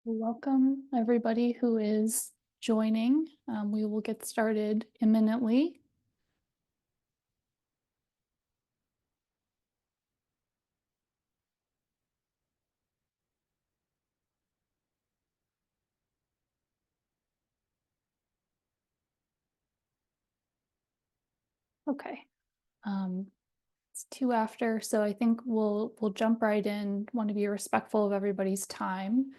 Welcome, everybody who is joining. We will get started imminently. Okay. It's 2 after, so I think we'll jump right in. Want to be respectful of everybody's time.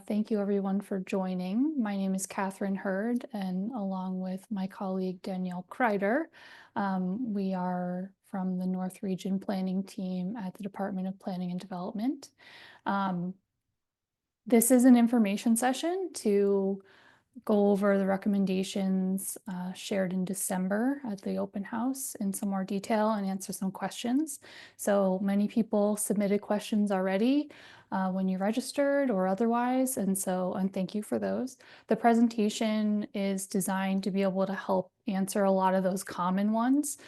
Thank you everyone for joining. My name is Catherine Hurd, and along with my colleague Danielle Kreider, we are from the North Region Planning Team at the Department of Planning and Development. This is an information session to go over the recommendations shared in December at the open house in some more detail and answer some questions. So many people submitted questions already when you registered or otherwise, and thank you for those. The presentation is designed to be able to help answer a lot of those common ones.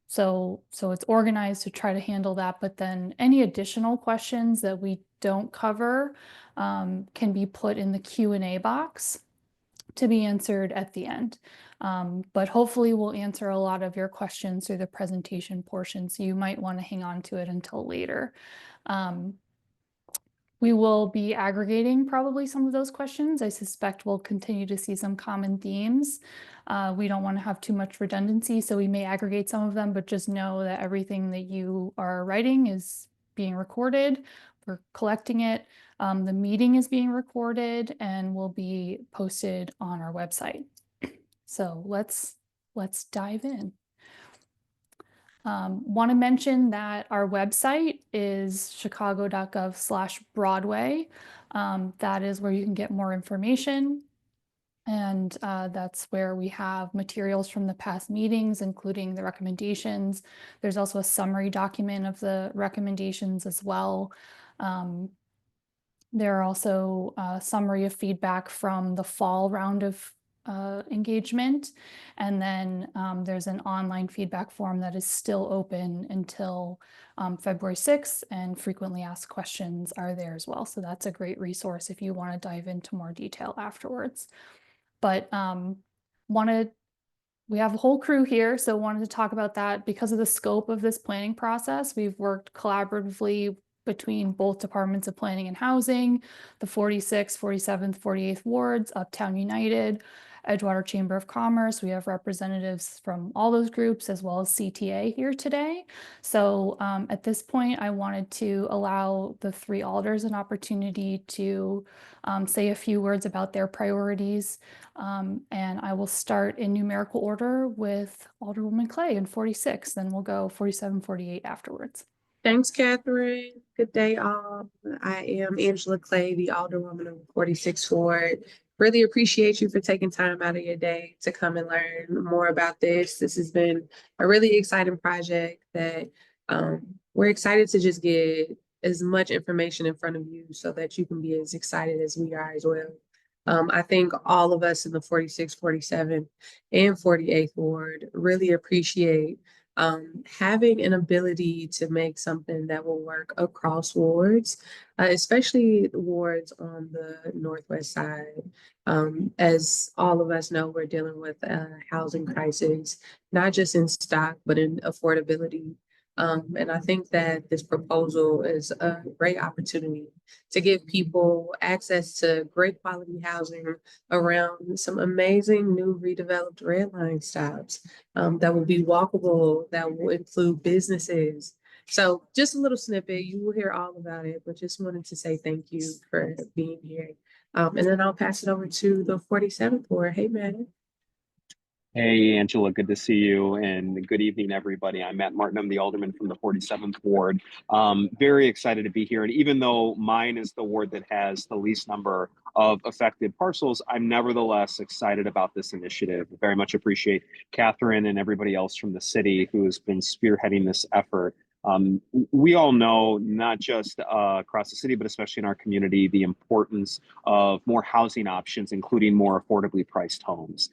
So it's organized to try to handle that, but then any additional questions that we don't cover can be put in the Q&A box to be answered at the end. But hopefully we'll answer a lot of your questions through the presentation portion, so you might want to hang on to it until later. We will be aggregating probably some of those questions. I suspect we'll continue to see some common themes. We don't want to have too much redundancy, so we may aggregate some of them, but just know that everything that you are writing is being recorded. We're collecting it. The meeting is being recorded and will be posted on our website. So let's dive in. Want to mention that our website is Chicago.gov/Broadway. That is where you can get more information. And that's where we have materials from the past meetings, including the recommendations. There's also a summary document of the recommendations as well. There are also a summary of feedback from the fall round of engagement. And then there's an online feedback form that is still open until February 6th, and frequently asked questions are there as well. So that's a great resource if you want to dive into more detail afterwards. But we have a whole crew here, so wanted to talk about that. Because of the scope of this planning process, we've worked collaboratively between both departments of planning and housing, the 46th, 47th, 48th wards, Uptown United, Edgewater Chamber of Commerce. We have representatives from all those groups as well as CTA here today. So at this point, I wanted to allow the three alders an opportunity to say a few words about their priorities. And I will start in numerical order with Alderwoman Clay in 46, then we'll go 47, 48 afterwards. Thanks, Catherine. Good day, all. I am Angela Clay, the Alderwoman of 46th Ward. Really appreciate you for taking time out of your day to come and learn more about this. This has been a really exciting project that we're excited to just get as much information in front of you so that you can be as excited as we are as well. I think all of us in the 46th, 47th, and 48th Ward really appreciate having an ability to make something that will work across wards, especially wards on the Northwest side. As all of us know, we're dealing with a housing crisis, not just in stock, but in affordability. And I think that this proposal is a great opportunity to give people access to great quality housing around some amazing new redeveloped red line stops that will be walkable, that will include businesses. So just a little snippet, you will hear all about it, but just wanted to say thank you for being here. And then I'll pass it over to the 47th Ward. Hey, man. Hey, Angela, good to see you, and good evening, everybody. I'm Matt Martin. I'm the alderman from the 47th Ward. Very excited to be here. And even though mine is the ward that has the least number of affected parcels, I'm nevertheless excited about this initiative. Very much appreciate Catherine and everybody else from the city who has been spearheading this effort. We all know, not just across the city, but especially in our community, the importance of more housing options, including more affordably priced homes.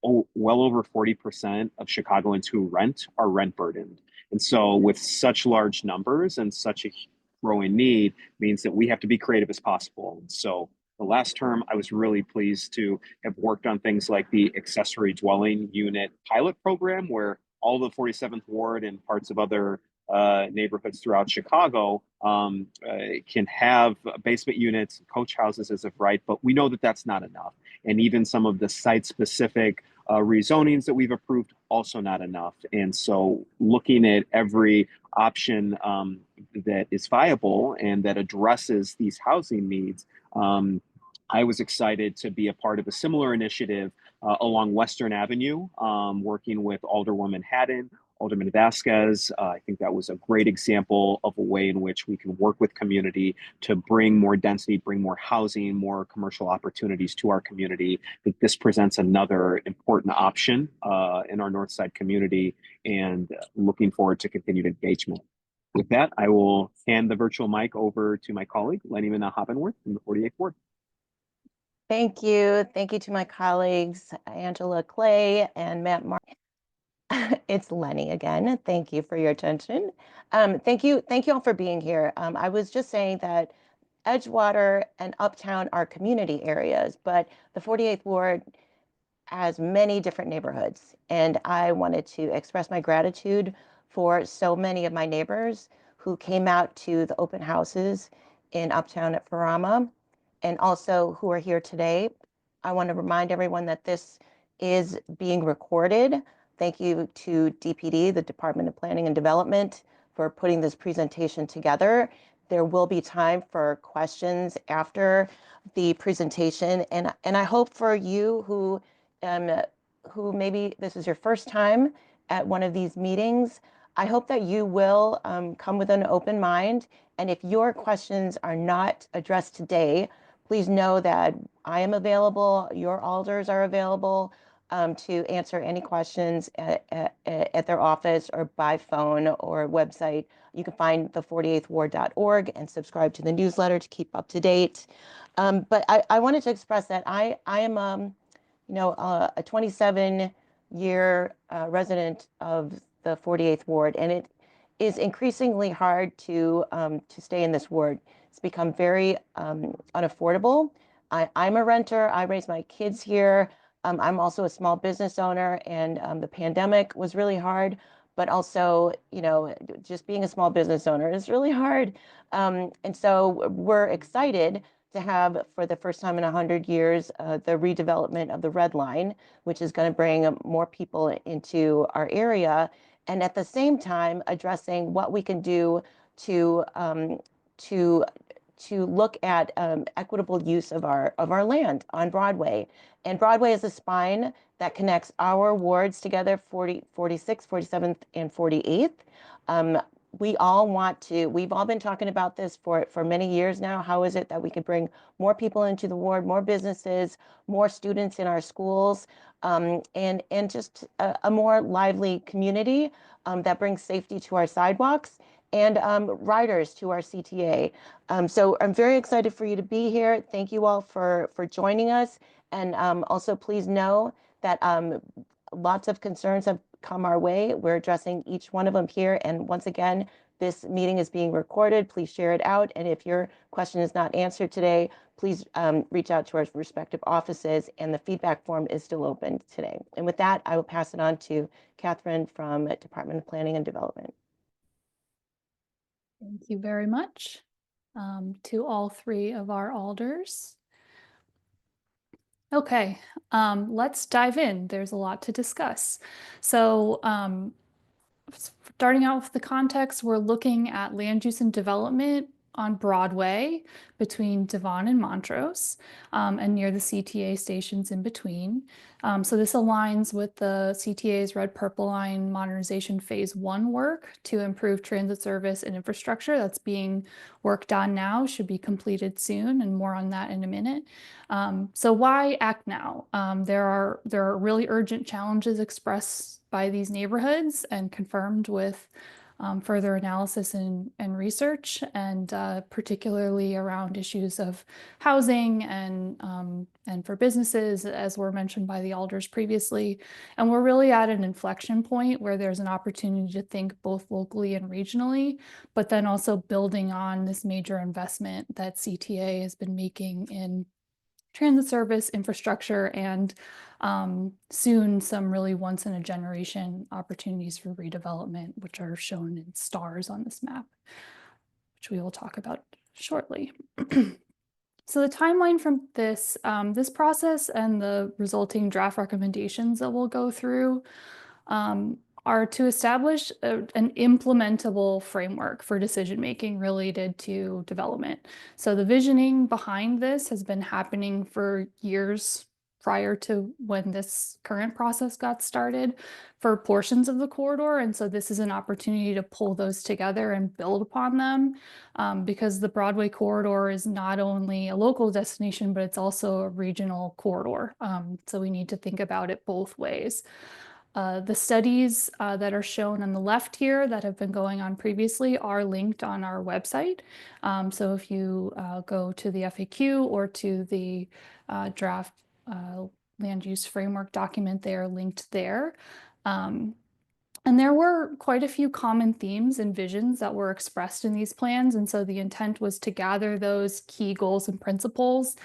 Well over 40% of Chicagoans who rent are rent burdened. And so with such large numbers and such a growing need means that we have to be creative as possible. And so the last term, I was really pleased to have worked on things like the accessory dwelling unit pilot program, where all the 47th Ward and parts of other neighborhoods throughout Chicago can have basement units, coach houses as of right, but we know that that's not enough. And even some of the site-specific rezonings that we've approved, also not enough. And so looking at every option that is viable and that addresses these housing needs, I was excited to be a part of a similar initiative along Western Avenue, working with Alderwoman Haddon, Alderman Vasquez. I think that was a great example of a way in which we can work with community to bring more density, bring more housing, more commercial opportunities to our community. I think this presents another important option in our North Side community, and looking forward to continued engagement. With that, I will hand the virtual mic over to my colleague, Lenny Hoppenworth from the 48th Ward. Thank you. Thank you to my colleagues, Angela Clay and Matt Martin. It's Lenny again. Thank you for your attention. Thank you all for being here. I was just saying that Edgewater and Uptown are community areas, but the 48th Ward has many different neighborhoods. And I wanted to express my gratitude for so many of my neighbors who came out to the open houses in Uptown at Farama, and also who are here today. I want to remind everyone that this is being recorded. Thank you to DPD, the Department of Planning and Development, for putting this presentation together. There will be time for questions after the presentation. And I hope for you who maybe this is your first time at one of these meetings, I hope that you will come with an open mind. And if your questions are not addressed today, please know that I am available, your alders are available to answer any questions at their office or by phone or website. You can find the 48thward.org and subscribe to the newsletter to keep up to date. But I wanted to express that I am a 27-year resident of the 48th Ward, and it is increasingly hard to stay in this ward. It's become very unaffordable. I'm a renter. I raise my kids here. I'm also a small business owner, and the pandemic was really hard, but also, just being a small business owner is really hard. And so we're excited to have, for the first time in 100 years, the redevelopment of the Red Line, which is going to bring more people into our area, and at the same time addressing what we can do to look at equitable use of our land on Broadway. And Broadway is a spine that connects our wards together, 40, 46, 47th, and 48th. We've all been talking about this for many years now. How is it that we could bring more people into the ward, more businesses, more students in our schools, and just a more lively community that brings safety to our sidewalks and riders to our CTA. So I'm very excited for you to be here. Thank you all for joining us. And also please know that lots of concerns have come our way. We're addressing each one of them here. And once again, this meeting is being recorded. Please share it out. And if your question is not answered today, please reach out to our respective offices, and the feedback form is still open today. And with that, I will pass it on to Catherine from Department of Planning and Development. Thank you very much to all three of our alders. Okay, let's dive in. There's a lot to discuss. So starting out with the context, we're looking at land use and development on Broadway between Devon and Montrose, and near the CTA stations in between. So this aligns with the CTA's Red Purple Line Modernization Phase 1 work to improve transit service and infrastructure that's being worked on now, should be completed soon, and more on that in a minute. So why act now? There are really urgent challenges expressed by these neighborhoods and confirmed with further analysis and research, and particularly around issues of housing and for businesses, as were mentioned by the alders previously. And we're really at an inflection point where there's an opportunity to think both locally and regionally, but then also building on this major investment that CTA has been making in transit service, infrastructure, and soon some really once in a generation opportunities for redevelopment, which are shown in stars on this map, which we will talk about shortly. So the timeline from this, this process and the resulting draft recommendations that we'll go through are to establish an implementable framework for decision-making related to development. So the visioning behind this has been happening for years prior to when this current process got started for portions of the corridor. And so this is an opportunity to pull those together and build upon them, because the Broadway corridor is not only a local destination, but it's also a regional corridor. So we need to think about it both ways. The studies that are shown on the left here that have been going on previously are linked on our website. So if you go to the FAQ or to the draft land use framework document, they are linked there. And there were quite a few common themes and visions that were expressed in these plans. And so the intent was to gather those key goals and principles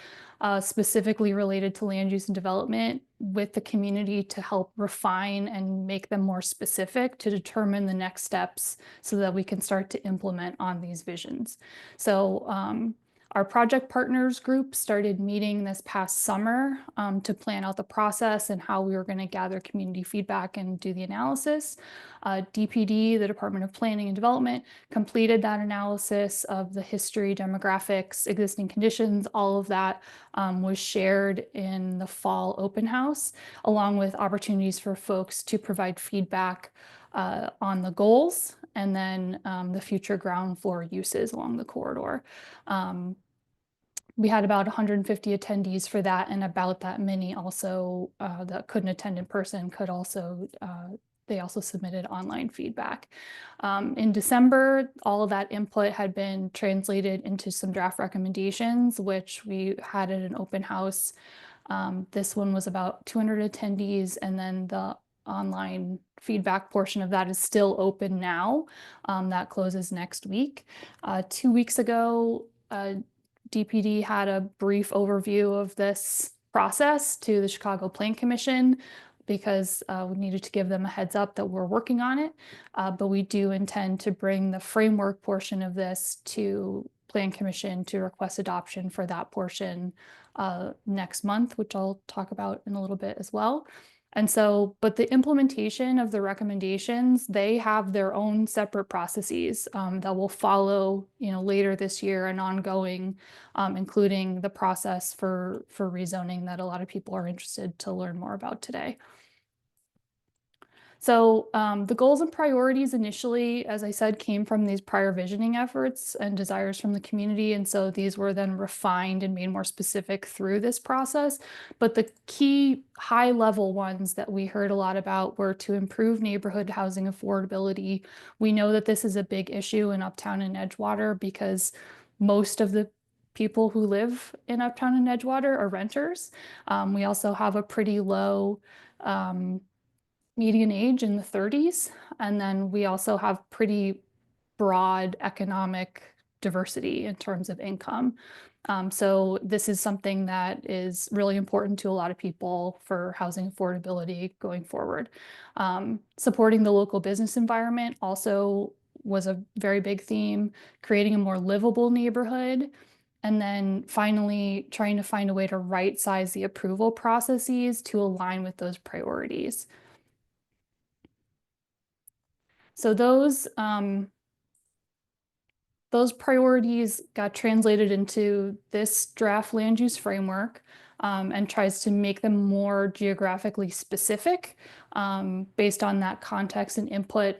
specifically related to land use and development with the community to help refine and make them more specific to determine the next steps so that we can start to implement on these visions. So our project partners group started meeting this past summer to plan out the process and how we were going to gather community feedback and do the analysis. DPD, the Department of Planning and Development, completed that analysis of the history, demographics, existing conditions. All of that was shared in the fall open house, along with opportunities for folks to provide feedback on the goals and then the future ground floor uses along the corridor. We had about 150 attendees for that, and about that many also that couldn't attend in person could also, they also submitted online feedback. In December, all of that input had been translated into some draft recommendations, which we had at an open house. This one was about 200 attendees, and then the online feedback portion of that is still open now. That closes next week. 2 weeks ago, DPD had a brief overview of this process to the Chicago Plan Commission because we needed to give them a heads up that we're working on it. But we do intend to bring the framework portion of this to Plan Commission to request adoption for that portion next month, which I'll talk about in a little bit as well. And so, but the implementation of the recommendations, they have their own separate processes that will follow, later this year and ongoing, including the process for rezoning that a lot of people are interested to learn more about today. So the goals and priorities initially, as I said, came from these prior visioning efforts and desires from the community. And so these were then refined and made more specific through this process. But the key high level ones that we heard a lot about were to improve neighborhood housing affordability. We know that this is a big issue in Uptown and Edgewater because most of the people who live in Uptown and Edgewater are renters. We also have a pretty low median age in the 30s. And then we also have pretty broad economic diversity in terms of income. So this is something that is really important to a lot of people for housing affordability going forward. Supporting the local business environment also was a very big theme, creating a more livable neighborhood. And then finally, trying to find a way to right size the approval processes to align with those priorities. So those priorities got translated into this draft land use framework and tries to make them more geographically specific based on that context and input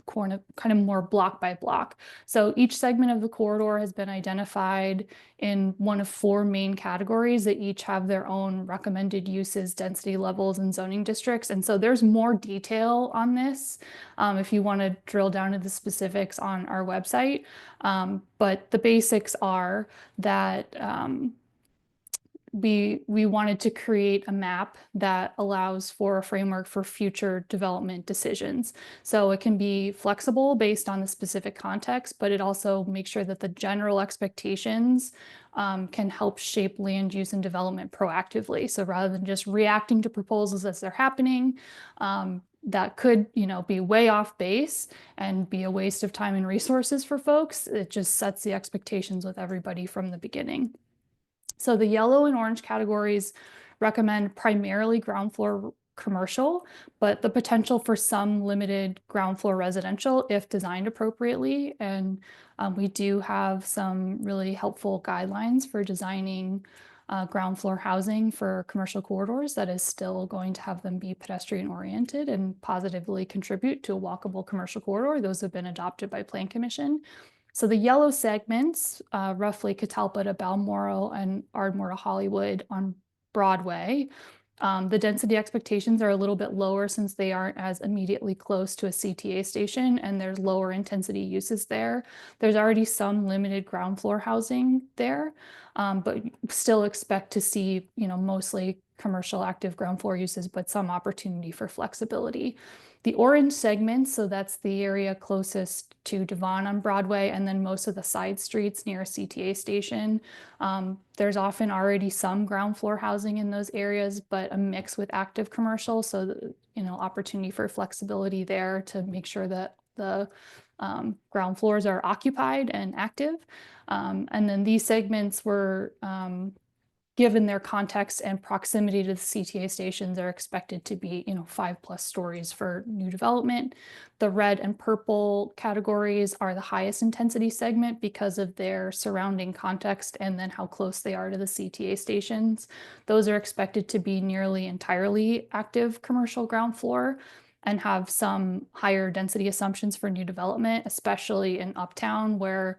kind of more block by block. So each segment of the corridor has been identified in one of 4 main categories that each have their own recommended uses, density levels, and zoning districts. And so there's more detail on this if you want to drill down to the specifics on our website. But the basics are that we wanted to create a map that allows for a framework for future development decisions. So it can be flexible based on the specific context, but it also makes sure that the general expectations can help shape land use and development proactively. So rather than just reacting to proposals as they're happening, that could, be way off base and be a waste of time and resources for folks. It just sets the expectations with everybody from the beginning. So the yellow and orange categories recommend primarily ground floor commercial, but the potential for some limited ground floor residential if designed appropriately. And we do have some really helpful guidelines for designing ground floor housing for commercial corridors that is still going to have them be pedestrian oriented and positively contribute to a walkable commercial corridor. Those have been adopted by Plan Commission. So the yellow segments, roughly Catalpa to Balmoral and Ardmore to Hollywood on Broadway, the density expectations are a little bit lower since they aren't as immediately close to a CTA station and there's lower intensity uses there. There's already some limited ground floor housing there, but still expect to see, mostly commercial active ground floor uses, but some opportunity for flexibility. The orange segments, so that's the area closest to Devon on Broadway, and then most of the side streets near a CTA station. There's often already some ground floor housing in those areas, but a mix with active commercial. So, opportunity for flexibility there to make sure that the ground floors are occupied and active. And then these segments were given their context and proximity to the CTA stations are expected to be, 5+ stories for new development. The red and purple categories are the highest intensity segment because of their surrounding context and then how close they are to the CTA stations. Those are expected to be nearly entirely active commercial ground floor and have some higher density assumptions for new development, especially in Uptown where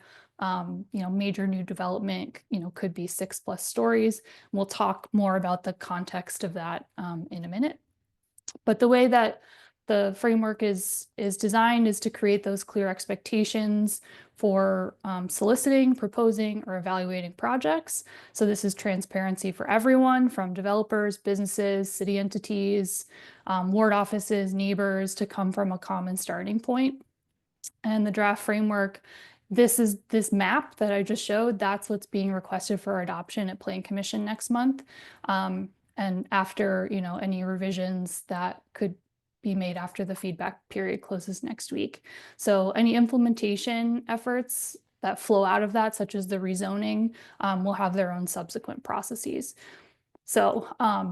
major new development, could be 6+ stories. We'll talk more about the context of that in a minute. But the way that the framework is designed is to create those clear expectations for soliciting, proposing, or evaluating projects. So this is transparency for everyone from developers, businesses, city entities, ward offices, neighbors to come from a common starting point. And the draft framework, this map that I just showed, that's what's being requested for adoption at Plan Commission next month. And after, any revisions that could be made after the feedback period closes next week. So any implementation efforts that flow out of that, such as the rezoning, will have their own subsequent processes. So,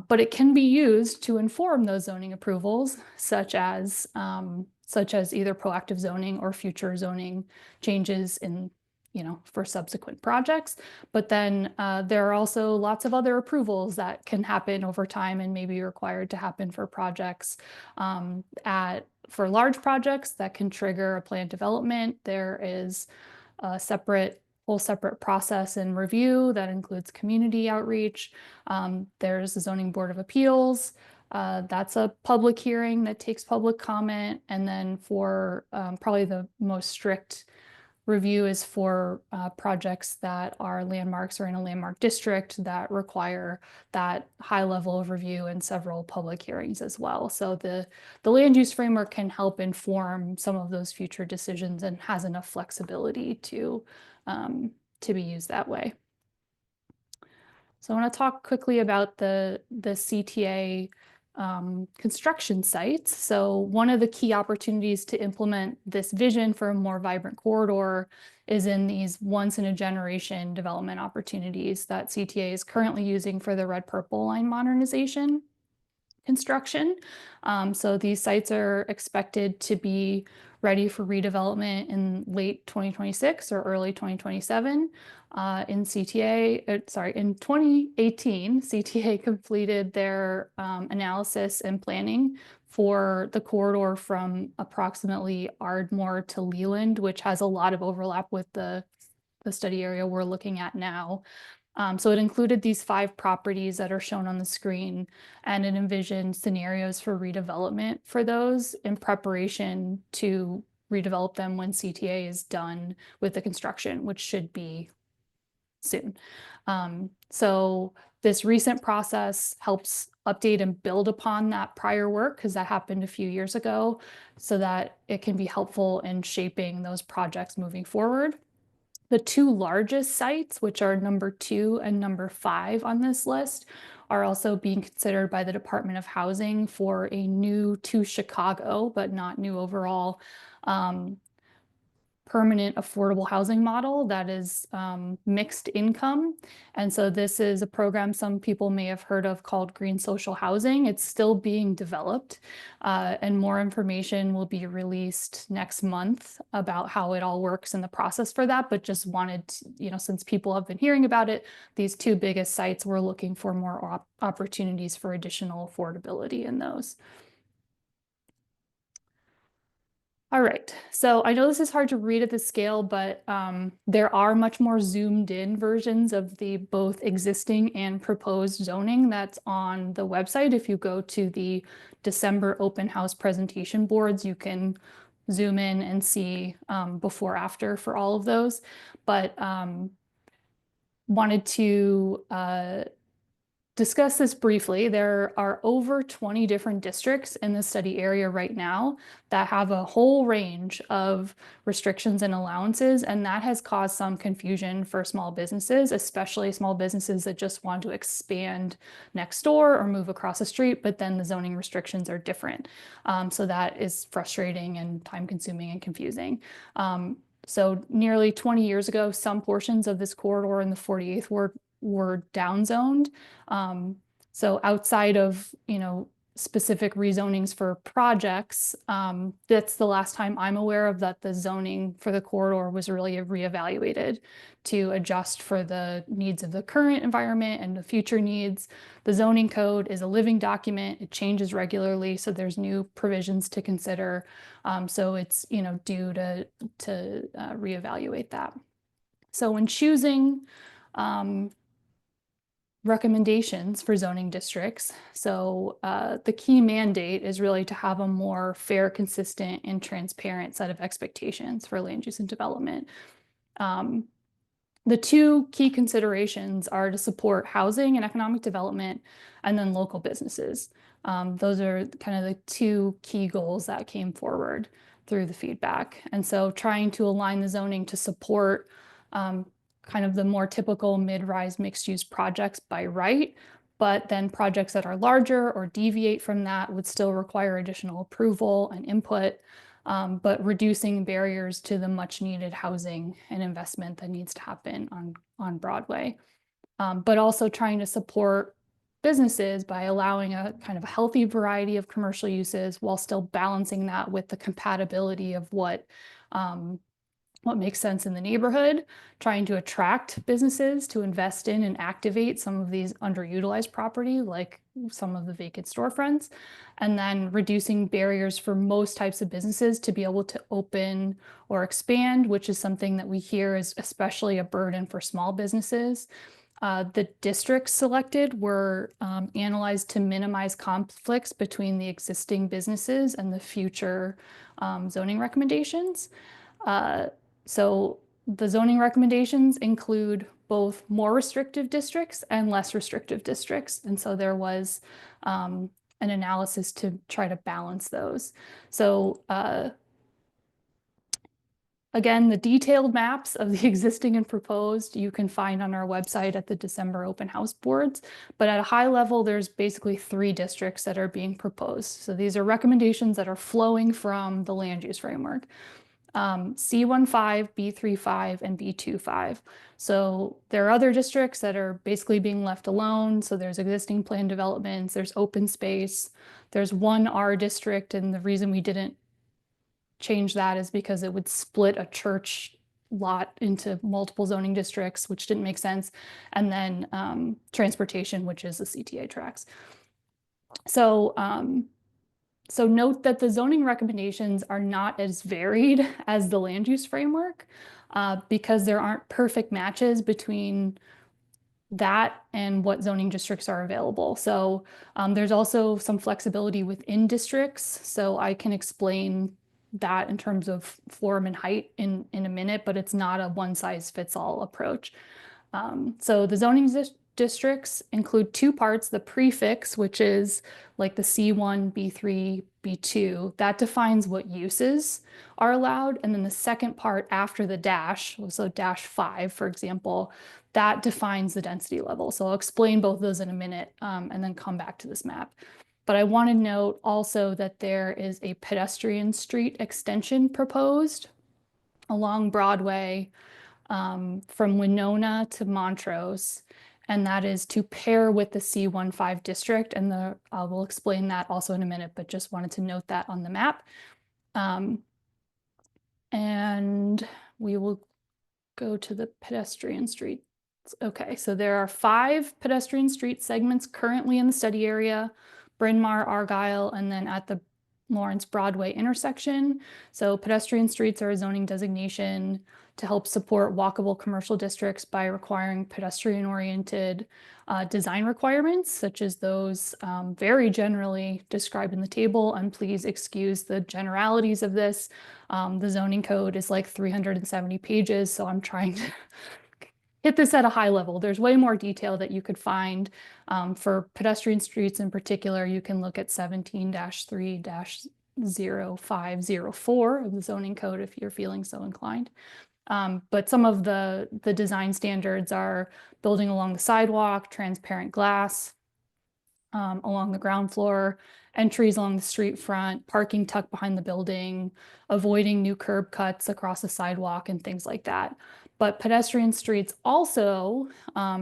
but it can be used to inform those zoning approvals, such as either proactive zoning or future zoning changes in, for subsequent projects. But then there are also lots of other approvals that can happen over time and may be required to happen for projects. For large projects that can trigger a planned development, there is a whole separate process and review that includes community outreach. There's the Zoning Board of Appeals. That's a public hearing that takes public comment. And then for probably the most strict review is for projects that are landmarks or in a landmark district that require that high level of review and several public hearings as well. So the land use framework can help inform some of those future decisions and has enough flexibility to be used that way. So I want to talk quickly about the CTA construction sites. So one of the key opportunities to implement this vision for a more vibrant corridor is in these once-in-a-generation development opportunities that CTA is currently using for the red-purple line modernization. construction. So these sites are expected to be ready for redevelopment in late 2026 or early 2027. In 2018, CTA completed their analysis and planning for the corridor from approximately Ardmore to Leland, which has a lot of overlap with the study area we're looking at now. So it included these 5 properties that are shown on the screen, and it envisioned scenarios for redevelopment for those in preparation to redevelop them when CTA is done with the construction, which should be soon. So this recent process helps update and build upon that prior work, because that happened a few years ago, so that it can be helpful in shaping those projects moving forward. The 2 largest sites, which are number 2 and number 5 on this list, are also being considered by the Department of Housing for a new to Chicago, but not new overall, permanent affordable housing model that is mixed income. And so this is a program some people may have heard of called Green Social Housing. It's still being developed, and more information will be released next month about how it all works in the process for that. But just wanted to, since people have been hearing about it, these 2 biggest sites, we're looking for more opportunities for additional affordability in those. All right, so I know this is hard to read at the scale, but there are much more zoomed in versions of the both existing and proposed zoning that's on the website. If you go to the December open house presentation boards, you can zoom in and see before after for all of those. But wanted to discuss this briefly. There are over 20 different districts in the study area right now that have a whole range of restrictions and allowances, and that has caused some confusion for small businesses, especially small businesses that just want to expand next door or move across the street, but then the zoning restrictions are different. So that is frustrating and time-consuming and confusing. So nearly 20 years ago, some portions of this corridor in the 48th were downzoned. So outside of, specific rezonings for projects, that's the last time I'm aware of that the zoning for the corridor was really reevaluated to adjust for the needs of the current environment and the future needs. The zoning code is a living document. It changes regularly, so there's new provisions to consider. So it's, due to reevaluate that. So when choosing recommendations for zoning districts. So the key mandate is really to have a more fair, consistent, and transparent set of expectations for land use and development. The 2 key considerations are to support housing and economic development, and then local businesses. Those are kind of the 2 key goals that came forward through the feedback. And so trying to align the zoning to support kind of the more typical mid-rise mixed-use projects by right, but then projects that are larger or deviate from that would still require additional approval and input, but reducing barriers to the much-needed housing and investment that needs to happen on Broadway. But also trying to support businesses by allowing a kind of a healthy variety of commercial uses while still balancing that with the compatibility of what makes sense in the neighborhood, trying to attract businesses to invest in and activate some of these underutilized property, like some of the vacant storefronts, and then reducing barriers for most types of businesses to be able to open or expand, which is something that we hear is especially a burden for small businesses. The districts selected were analyzed to minimize conflicts between the existing businesses and the future zoning recommendations. So the zoning recommendations include both more restrictive districts and less restrictive districts. And so there was an analysis to try to balance those. So again, the detailed maps of the existing and proposed you can find on our website at the December open house boards. But at a high level, there's basically 3 districts that are being proposed. So these are recommendations that are flowing from the land use framework. C15, B35, and B25. So there are other districts that are basically being left alone. So there's existing planned developments, there's open space, there's one R district, and the reason we didn't change that is because it would split a church lot into multiple zoning districts, which didn't make sense. And then transportation, which is the CTA tracks. So so note that the zoning recommendations are not as varied as the land use framework because there aren't perfect matches between that and what zoning districts are available. So there's also some flexibility within districts. So I can explain that in terms of form and height in a minute, but it's not a one size fits all approach. So the zoning districts include two parts, the prefix, which is like the C1, B3, B2, that defines what uses are allowed. And then the second part after the dash, so dash 5, for example, that defines the density level. So I'll explain both of those in a minute and then come back to this map. But I want to note also that there is a pedestrian street extension proposed along Broadway from Winona to Montrose, and that is to pair with the C15 district. And I will explain that also in a minute, but just wanted to note that on the map. And we will go to the pedestrian street. Okay, so there are 5 pedestrian street segments currently in the study area, Bryn Mawr, Argyle, and then at the Lawrence Broadway intersection. So pedestrian streets are a zoning designation to help support walkable commercial districts by requiring pedestrian-oriented design requirements, such as those very generally described in the table. And please excuse the generalities of this. The zoning code is like 370 pages, so I'm trying to hit this at a high level. There's way more detail that you could find for pedestrian streets in particular. You can look at 17-3-0504 of the zoning code if you're feeling so inclined. But some of the design standards are building along the sidewalk, transparent glass along the ground floor, entries along the street front, parking tucked behind the building, avoiding new curb cuts across the sidewalk and things like that. But pedestrian streets also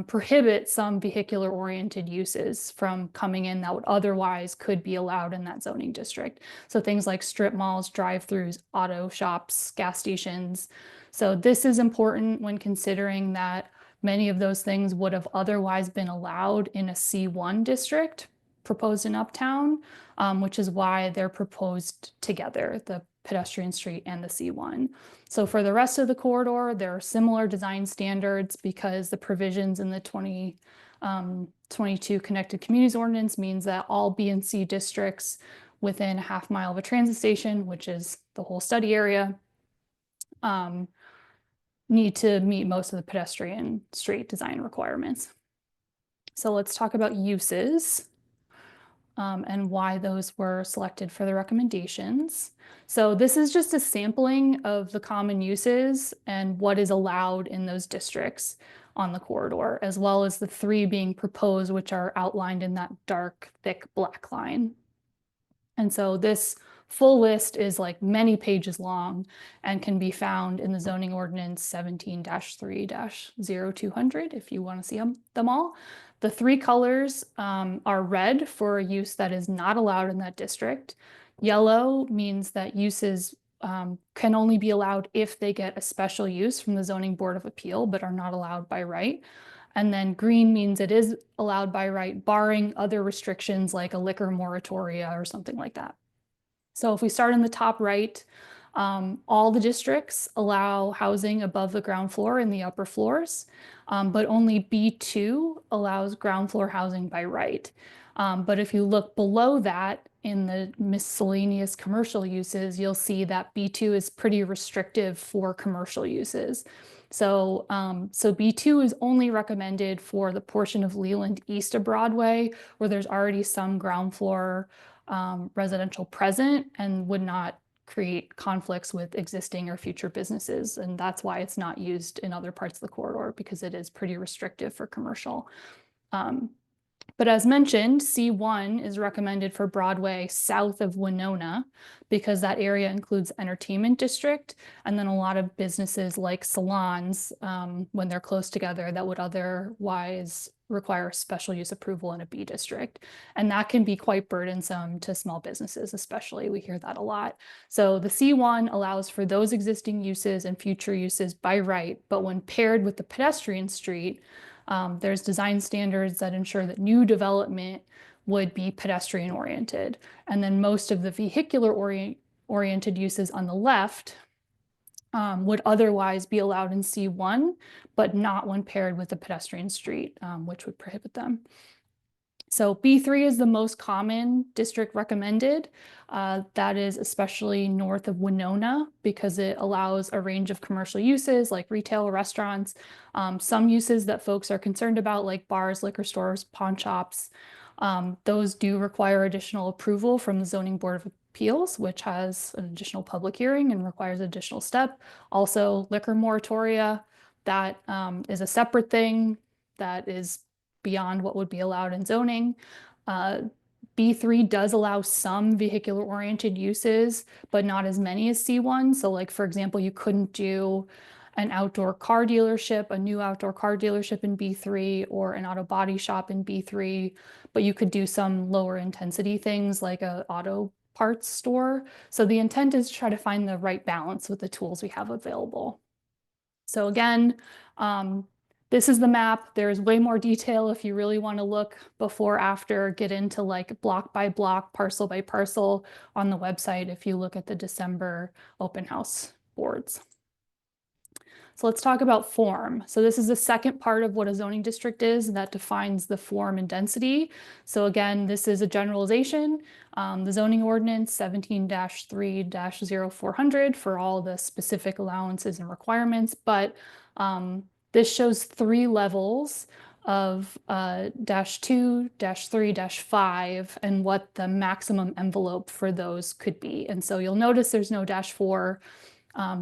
prohibit some vehicular oriented uses from coming in that would otherwise could be allowed in that zoning district. So things like strip malls, drive-throughs, auto shops, gas stations. So this is important when considering that many of those things would have otherwise been allowed in a C1 district proposed in Uptown, which is why they're proposed together, the pedestrian street and the C1. So for the rest of the corridor, there are similar design standards because the provisions in the 2022 Connected Communities Ordinance means that all B and C districts within a half mile of a transit station, which is the whole study area, need to meet most of the pedestrian street design requirements. So let's talk about uses and why those were selected for the recommendations. So this is just a sampling of the common uses and what is allowed in those districts on the corridor, as well as the 3 being proposed, which are outlined in that dark, thick black line. And so this full list is like many pages long and can be found in the zoning ordinance 17-3-0200 if you want to see them all. The 3 colors are red for a use that is not allowed in that district. Yellow means that uses can only be allowed if they get a special use from the Zoning Board of Appeal, but are not allowed by right. And then green means it is allowed by right, barring other restrictions like a liquor moratoria or something like that. So if we start in the top right, all the districts allow housing above the ground floor in the upper floors, but only B2 allows ground floor housing by right. But if you look below that in the miscellaneous commercial uses, you'll see that B2 is pretty restrictive for commercial uses. So, so B2 is only recommended for the portion of Leland east of Broadway, where there's already some ground floor residential present and would not create conflicts with existing or future businesses. And that's why it's not used in other parts of the corridor, because it is pretty restrictive for commercial. But as mentioned, C1 is recommended for Broadway south of Winona because that area includes entertainment district and then a lot of businesses like salons when they're close together that would otherwise require special use approval in a B district. And that can be quite burdensome to small businesses, especially. We hear that a lot. So the C1 allows for those existing uses and future uses by right, but when paired with the pedestrian street, there's design standards that ensure that new development would be pedestrian oriented. And then most of the vehicular oriented uses on the left would otherwise be allowed in C1, but not when paired with the pedestrian street, which would prohibit them. So B3 is the most common district recommended. That is especially north of Winona because it allows a range of commercial uses like retail, restaurants, some uses that folks are concerned about like bars, liquor stores, pawn shops. Those do require additional approval from the Zoning Board of Appeals, which has an additional public hearing and requires additional step. Also liquor moratoria, that is a separate thing that is beyond what would be allowed in zoning. B3 does allow some vehicular oriented uses, but not as many as C1. So like, for example, you couldn't do an outdoor car dealership, a new outdoor car dealership in B3 or an auto body shop in B3, but you could do some lower intensity things like a auto parts store. So the intent is to try to find the right balance with the tools we have available. So again, this is the map. There's way more detail if you really want to look before, after, get into like block by block, parcel by parcel on the website if you look at the December open house boards. So let's talk about form. So this is the second part of what a zoning district is, and that defines the form and density. So again, this is a generalization. The zoning ordinance 17-3-0400 for all the specific allowances and requirements, but this shows 3 levels of -2, -3, -5, and what the maximum envelope for those could be. And so you'll notice there's no -4.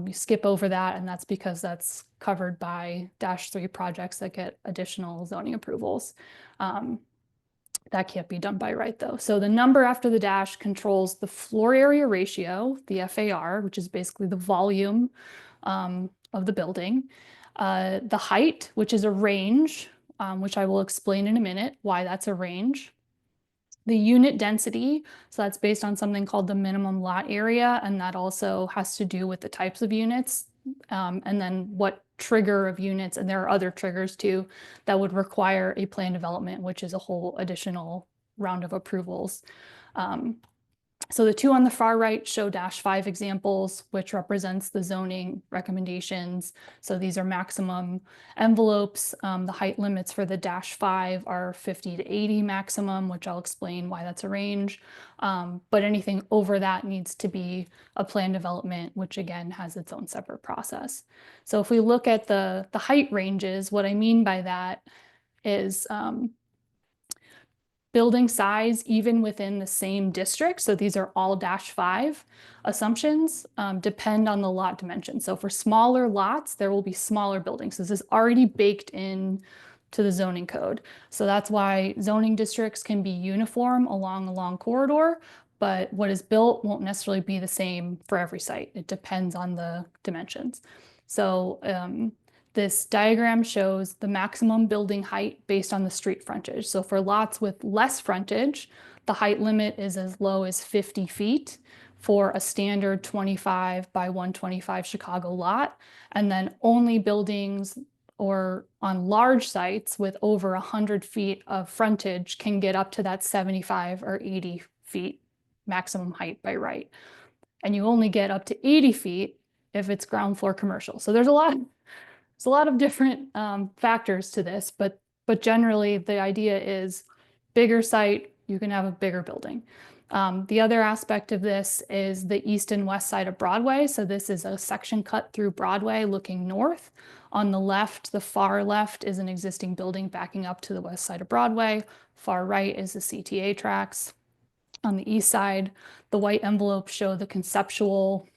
You skip over that, and that's because that's covered by -3 projects that get additional zoning approvals. That can't be done by right though. So the number after the dash controls the floor area ratio, the FAR, which is basically the volume of the building. The height, which is a range, which I will explain in a minute why that's a range. The unit density, so that's based on something called the minimum lot area, and that also has to do with the types of units, and then what trigger of units, and there are other triggers too that would require a plan development, which is a whole additional round of approvals. So the 2 on the far right show -5 examples, which represents the zoning recommendations. So these are maximum envelopes. The height limits for the -5 are 50 to 80 maximum, which I'll explain why that's a range. But anything over that needs to be a plan development, which again has its own separate process. So if we look at the height ranges, what I mean by that is building size even within the same district. So these are all -5 assumptions, depend on the lot dimension. So for smaller lots, there will be smaller buildings. This is already baked in to the zoning code. So that's why zoning districts can be uniform along a long corridor, but what is built won't necessarily be the same for every site. It depends on the dimensions. So this diagram shows the maximum building height based on the street frontage. So for lots with less frontage, the height limit is as low as 50 feet for a standard 25 by 125 Chicago lot. And then only buildings or on large sites with over 100 feet of frontage can get up to that 75 or 80 feet maximum height by right. And you only get up to 80 feet if it's ground floor commercial. So there's a lot of different factors to this, but generally the idea is bigger site, you can have a bigger building. The other aspect of this is the east and west side of Broadway. So this is a section cut through Broadway looking north. On the left, the far left is an existing building backing up to the west side of Broadway. Far right is the CTA tracks. On the east side, the white envelopes show the conceptual,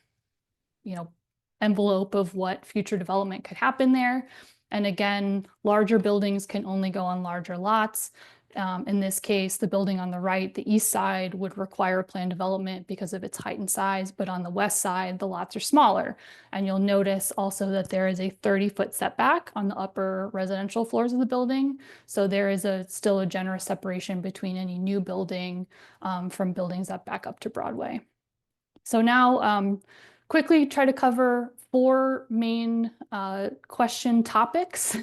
envelope of what future development could happen there. And again, larger buildings can only go on larger lots. In this case, the building on the right, the east side, would require planned development because of its height and size, but on the west side, the lots are smaller. And you'll notice also that there is a 30-foot setback on the upper residential floors of the building. So there is still a generous separation between any new building from buildings that back up to Broadway. So now quickly try to cover 4 main question topics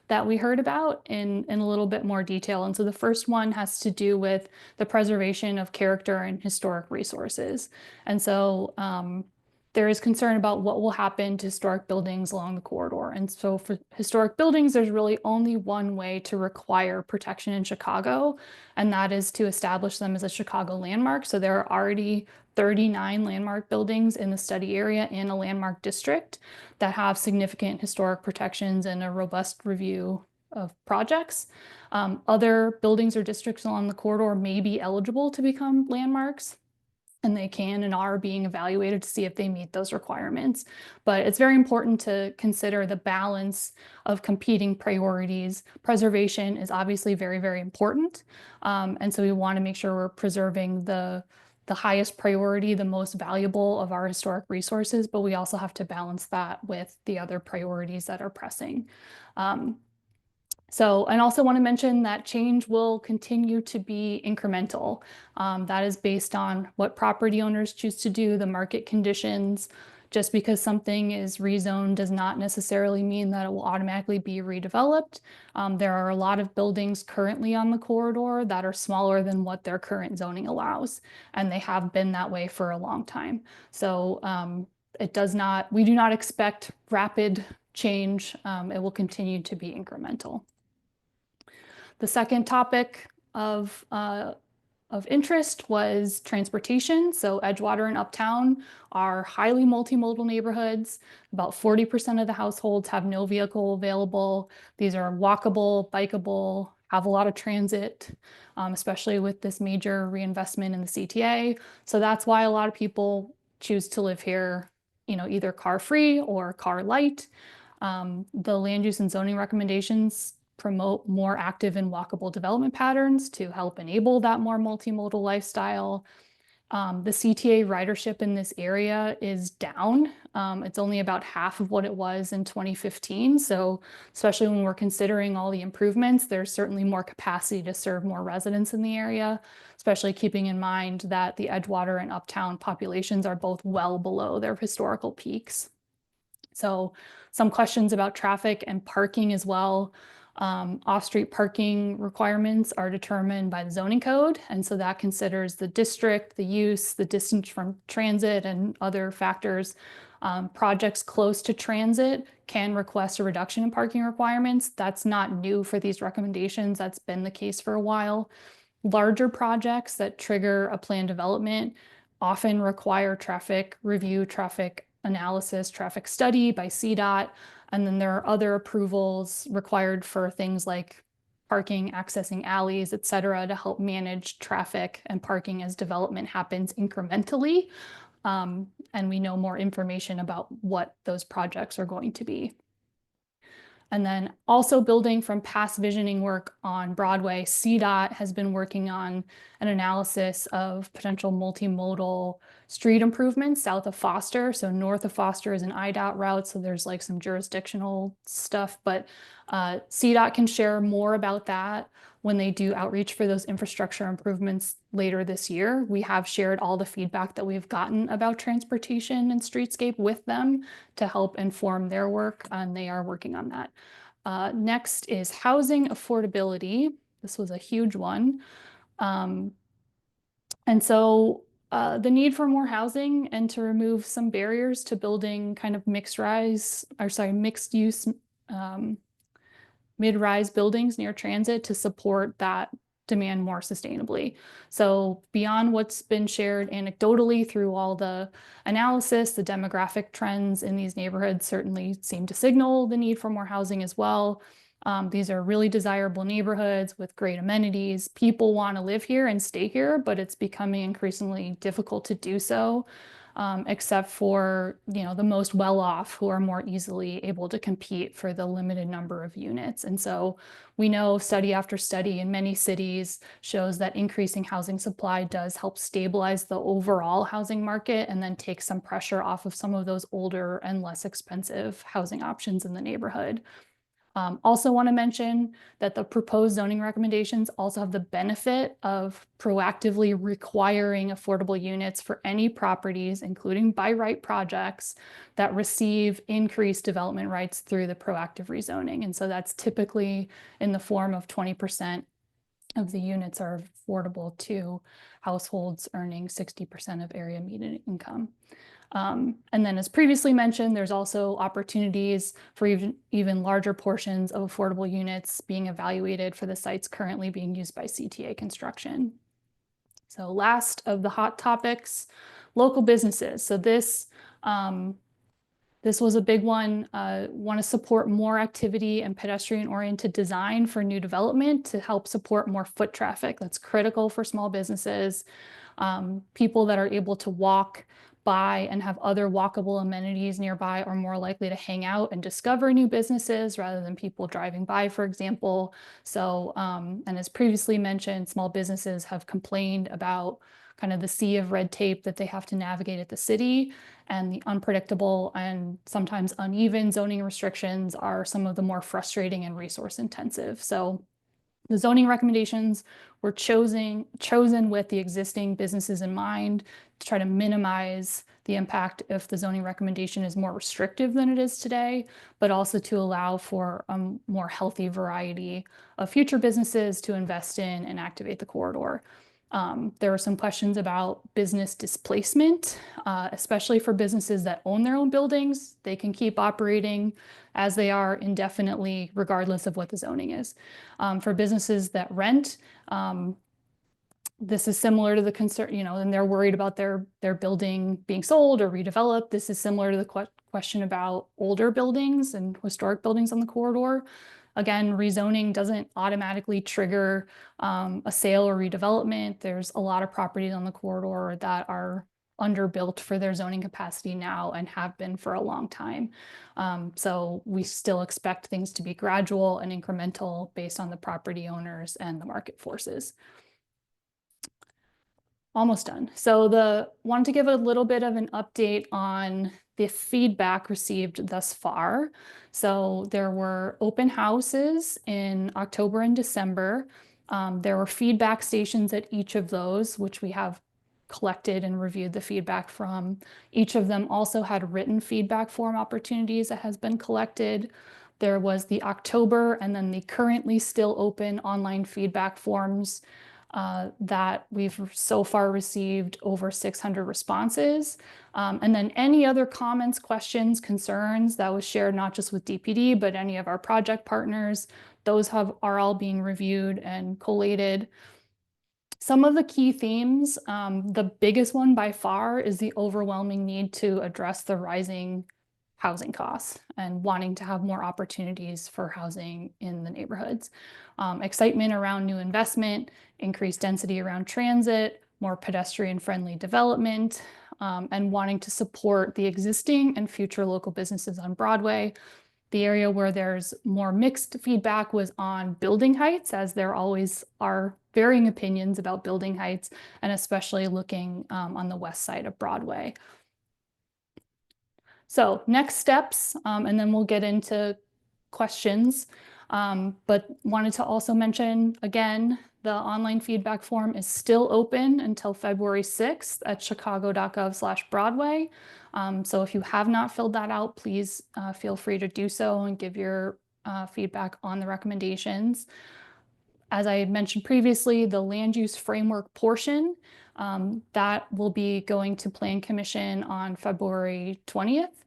that we heard about in a little bit more detail. And so the first one has to do with the preservation of character and historic resources. And so there is concern about what will happen to historic buildings along the corridor. And so for historic buildings, there's really only one way to require protection in Chicago, and that is to establish them as a Chicago landmark. So there are already 39 landmark buildings in the study area in a landmark district that have significant historic protections and a robust review of projects. Other buildings or districts along the corridor may be eligible to become landmarks, and they can and are being evaluated to see if they meet those requirements. But it's very important to consider the balance of competing priorities. Preservation is obviously very, very important. And so we want to make sure we're preserving the highest priority, the most valuable of our historic resources, but we also have to balance that with the other priorities that are pressing. And also want to mention that change will continue to be incremental. That is based on what property owners choose to do, the market conditions. Just because something is rezoned does not necessarily mean that it will automatically be redeveloped. There are a lot of buildings currently on the corridor that are smaller than what their current zoning allows, and they have been that way for a long time. So we do not expect rapid change. It will continue to be incremental. The second topic of interest was transportation. So Edgewater and Uptown are highly multimodal neighborhoods. About 40% of the households have no vehicle available. These are walkable, bikeable, have a lot of transit, especially with this major reinvestment in the CTA. So that's why a lot of people choose to live here, either car free or car light. The land use and zoning recommendations promote more active and walkable development patterns to help enable that more multimodal lifestyle. The CTA ridership in this area is down. It's only about half of what it was in 2015. So especially when we're considering all the improvements, there's certainly more capacity to serve more residents in the area, especially keeping in mind that the Edgewater and Uptown populations are both well below their historical peaks. So some questions about traffic and parking as well. Off-street parking requirements are determined by the zoning code. And so that considers the district, the use, the distance from transit, and other factors. Projects close to transit can request a reduction in parking requirements. That's not new for these recommendations. That's been the case for a while. Larger projects that trigger a planned development often require traffic review, traffic analysis, traffic study by CDOT. And then there are other approvals required for things like parking, accessing alleys, et cetera, to help manage traffic and parking as development happens incrementally. And we know more information about what those projects are going to be. And then also building from past visioning work on Broadway, CDOT has been working on an analysis of potential multimodal street improvements south of Foster. So north of Foster is an IDOT route, so there's like some jurisdictional stuff, but CDOT can share more about that when they do outreach for those infrastructure improvements later this year. We have shared all the feedback that we've gotten about transportation and streetscape with them to help inform their work, and they are working on that. Next is housing affordability. This was a huge one. And so the need for more housing and to remove some barriers to building kind of mixed use mid-rise buildings near transit to support that demand more sustainably. So beyond what's been shared anecdotally through all the analysis, the demographic trends in these neighborhoods certainly seem to signal the need for more housing as well. These are really desirable neighborhoods with great amenities. People want to live here and stay here, but it's becoming increasingly difficult to do so. except for, the most well-off who are more easily able to compete for the limited number of units. And so we know study after study in many cities shows that increasing housing supply does help stabilize the overall housing market and then take some pressure off of some of those older and less expensive housing options in the neighborhood. Also want to mention that the proposed zoning recommendations also have the benefit of proactively requiring affordable units for any properties, including by right projects, that receive increased development rights through the proactive rezoning. And so that's typically in the form of 20% of the units are affordable to households earning 60% of area median income. And then as previously mentioned, there's also opportunities for even larger portions of affordable units being evaluated for the sites currently being used by CTA construction. So last of the hot topics, local businesses. So this was a big one. Want to support more activity and pedestrian-oriented design for new development to help support more foot traffic. That's critical for small businesses. People that are able to walk by and have other walkable amenities nearby are more likely to hang out and discover new businesses rather than people driving by, for example. So, and as previously mentioned, small businesses have complained about kind of the sea of red tape that they have to navigate at the city, and the unpredictable and sometimes uneven zoning restrictions are some of the more frustrating and resource intensive. So the zoning recommendations were chosen with the existing businesses in mind to try to minimize the impact if the zoning recommendation is more restrictive than it is today, but also to allow for a more healthy variety of future businesses to invest in and activate the corridor. There are some questions about business displacement, especially for businesses that own their own buildings. They can keep operating as they are indefinitely, regardless of what the zoning is. For businesses that rent, this is similar to the concern, and they're worried about their building being sold or redeveloped. This is similar to the question about older buildings and historic buildings on the corridor. Again, rezoning doesn't automatically trigger a sale or redevelopment. There's a lot of properties on the corridor that are underbuilt for their zoning capacity now and have been for a long time. So we still expect things to be gradual and incremental based on the property owners and the market forces. Almost done. So wanted to give a little bit of an update on the feedback received thus far. So there were open houses in October and December. There were feedback stations at each of those, which we have collected and reviewed the feedback from. Each of them also had written feedback form opportunities that has been collected. There was the October and then the currently still open online feedback forms that we've so far received over 600 responses. And then any other comments, questions, concerns that was shared not just with DPD, but any of our project partners, those are all being reviewed and collated. Some of the key themes, the biggest one by far is the overwhelming need to address the rising housing costs and wanting to have more opportunities for housing in the neighborhoods. Excitement around new investment, increased density around transit, more pedestrian-friendly development, and wanting to support the existing and future local businesses on Broadway. The area where there's more mixed feedback was on building heights, as there always are varying opinions about building heights, and especially looking on the west side of Broadway. So next steps, and then we'll get into questions, but wanted to also mention again, the online feedback form is still open until February 6th at Chicago.gov/Broadway. So if you have not filled that out, please feel free to do so and give your feedback on the recommendations. As I had mentioned previously, the land use framework portion, that will be going to Plan Commission on February 20th.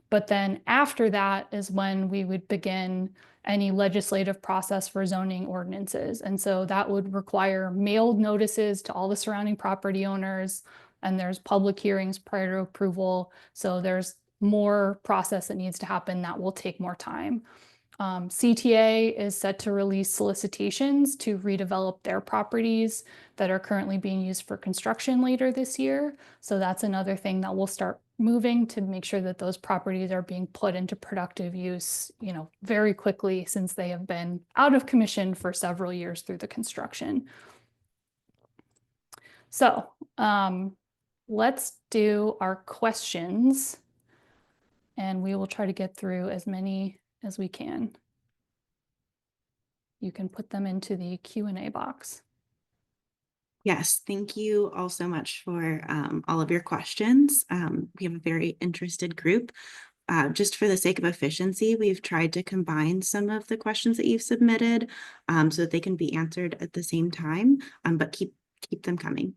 But then after that is when we would begin any legislative process for zoning ordinances. And so that would require mailed notices to all the surrounding property owners, and there's public hearings prior to approval. So there's more process that needs to happen that will take more time. CTA is set to release solicitations to redevelop their properties that are currently being used for construction later this year. So that's another thing that we'll start moving to make sure that those properties are being put into productive use, very quickly, since they have been out of commission for several years through the construction. So let's do our questions, and we will try to get through as many as we can. You can put them into the Q&A box. Yes, thank you all so much for all of your questions. We have a very interested group. Just for the sake of efficiency, we've tried to combine some of the questions that you've submitted so that they can be answered at the same time, but keep them coming.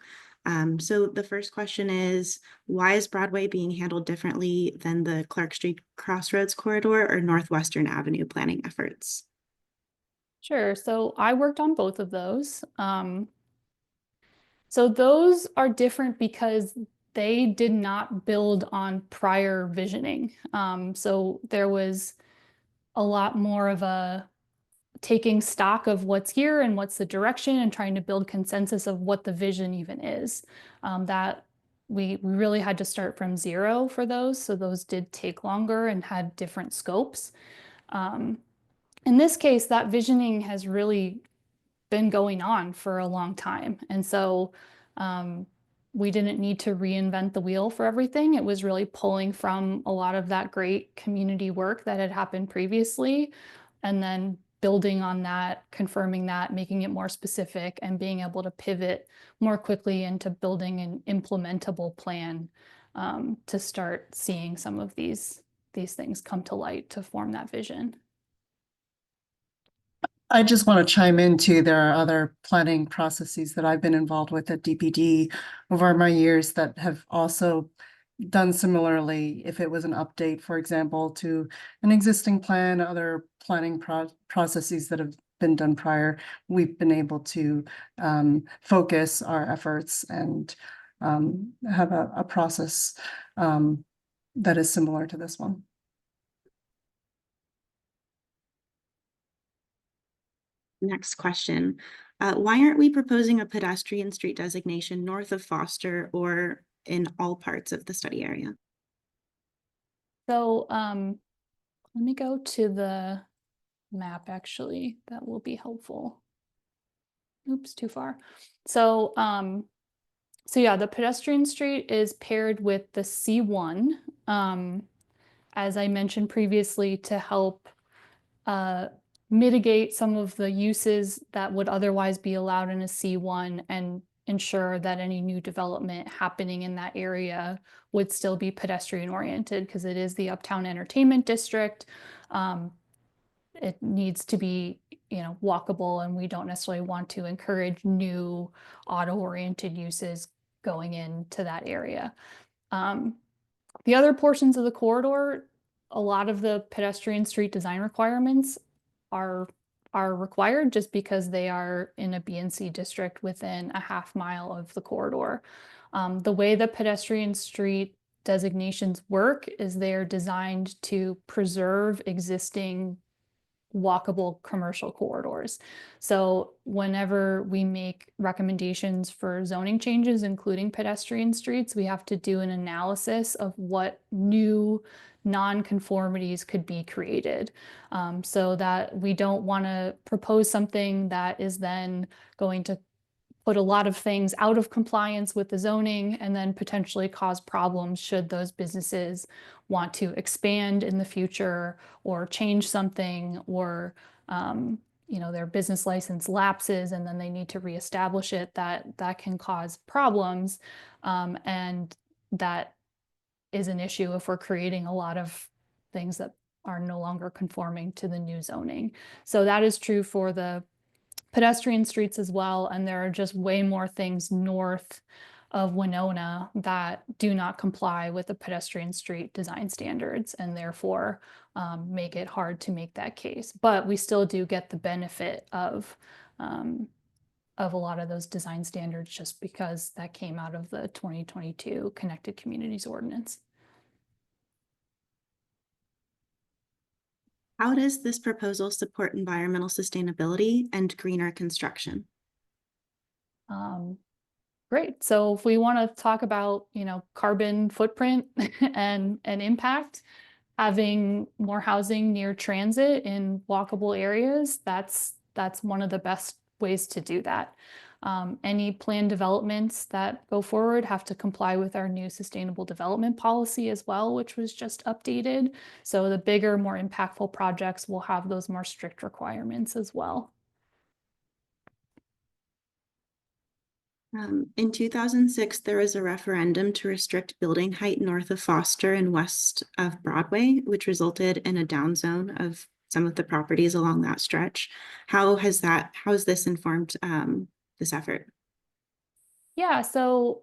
So the first question is, why is Broadway being handled differently than the Clark Street Crossroads corridor or Northwestern Avenue planning efforts? Sure. So I worked on both of those. So those are different because they did not build on prior visioning. So there was a lot more of a taking stock of what's here and what's the direction and trying to build consensus of what the vision even is. That we really had to start from zero for those. So those did take longer and had different scopes. In this case, that visioning has really been going on for a long time. And so we didn't need to reinvent the wheel for everything. It was really pulling from a lot of that great community work that had happened previously, and then building on that, confirming that, making it more specific, and being able to pivot more quickly into building an implementable plan to start seeing some of these things come to light to form that vision. I just want to chime in too. There are other planning processes that I've been involved with at DPD over my years that have also done similarly. If it was an update, for example, to an existing plan, other planning processes that have been done prior, we've been able to focus our efforts and have a process that is similar to this one. Next question. Why aren't we proposing a pedestrian street designation north of Foster or in all parts of the study area? So let me go to the map, actually. That will be helpful. Oops, too far. So yeah, the pedestrian street is paired with the C1, as I mentioned previously, to help mitigate some of the uses that would otherwise be allowed in a C1 and ensure that any new development happening in that area would still be pedestrian oriented, because it is the Uptown Entertainment District. It needs to be, walkable, and we don't necessarily want to encourage new auto-oriented uses going into that area. The other portions of the corridor, a lot of the pedestrian street design requirements are required just because they are in a B&C district within a half mile of the corridor. The way the pedestrian street designations work is they're designed to preserve existing walkable commercial corridors. So whenever we make recommendations for zoning changes, including pedestrian streets, we have to do an analysis of what new non-conformities could be created, so that we don't want to propose something that is then going to put a lot of things out of compliance with the zoning and then potentially cause problems should those businesses want to expand in the future or change something, or their business license lapses and then they need to reestablish it. That can cause problems, and that is an issue if we're creating a lot of things that are no longer conforming to the new zoning. So that is true for the pedestrian streets as well, and there are just way more things north of Winona that do not comply with the pedestrian street design standards, and therefore make it hard to make that case. But we still do get the benefit of a lot of those design standards just because that came out of the 2022 Connected Communities Ordinance. How does this proposal support environmental sustainability and greener construction? Great. So if we want to talk about, carbon footprint and impact, having more housing near transit in walkable areas, that's one of the best ways to do that. Any planned developments that go forward have to comply with our new sustainable development policy as well, which was just updated. So the bigger, more impactful projects will have those more strict requirements as well. In 2006, there was a referendum to restrict building height north of Foster and west of Broadway, which resulted in a downzone of some of the properties along that stretch. How has this informed this effort? Yeah, so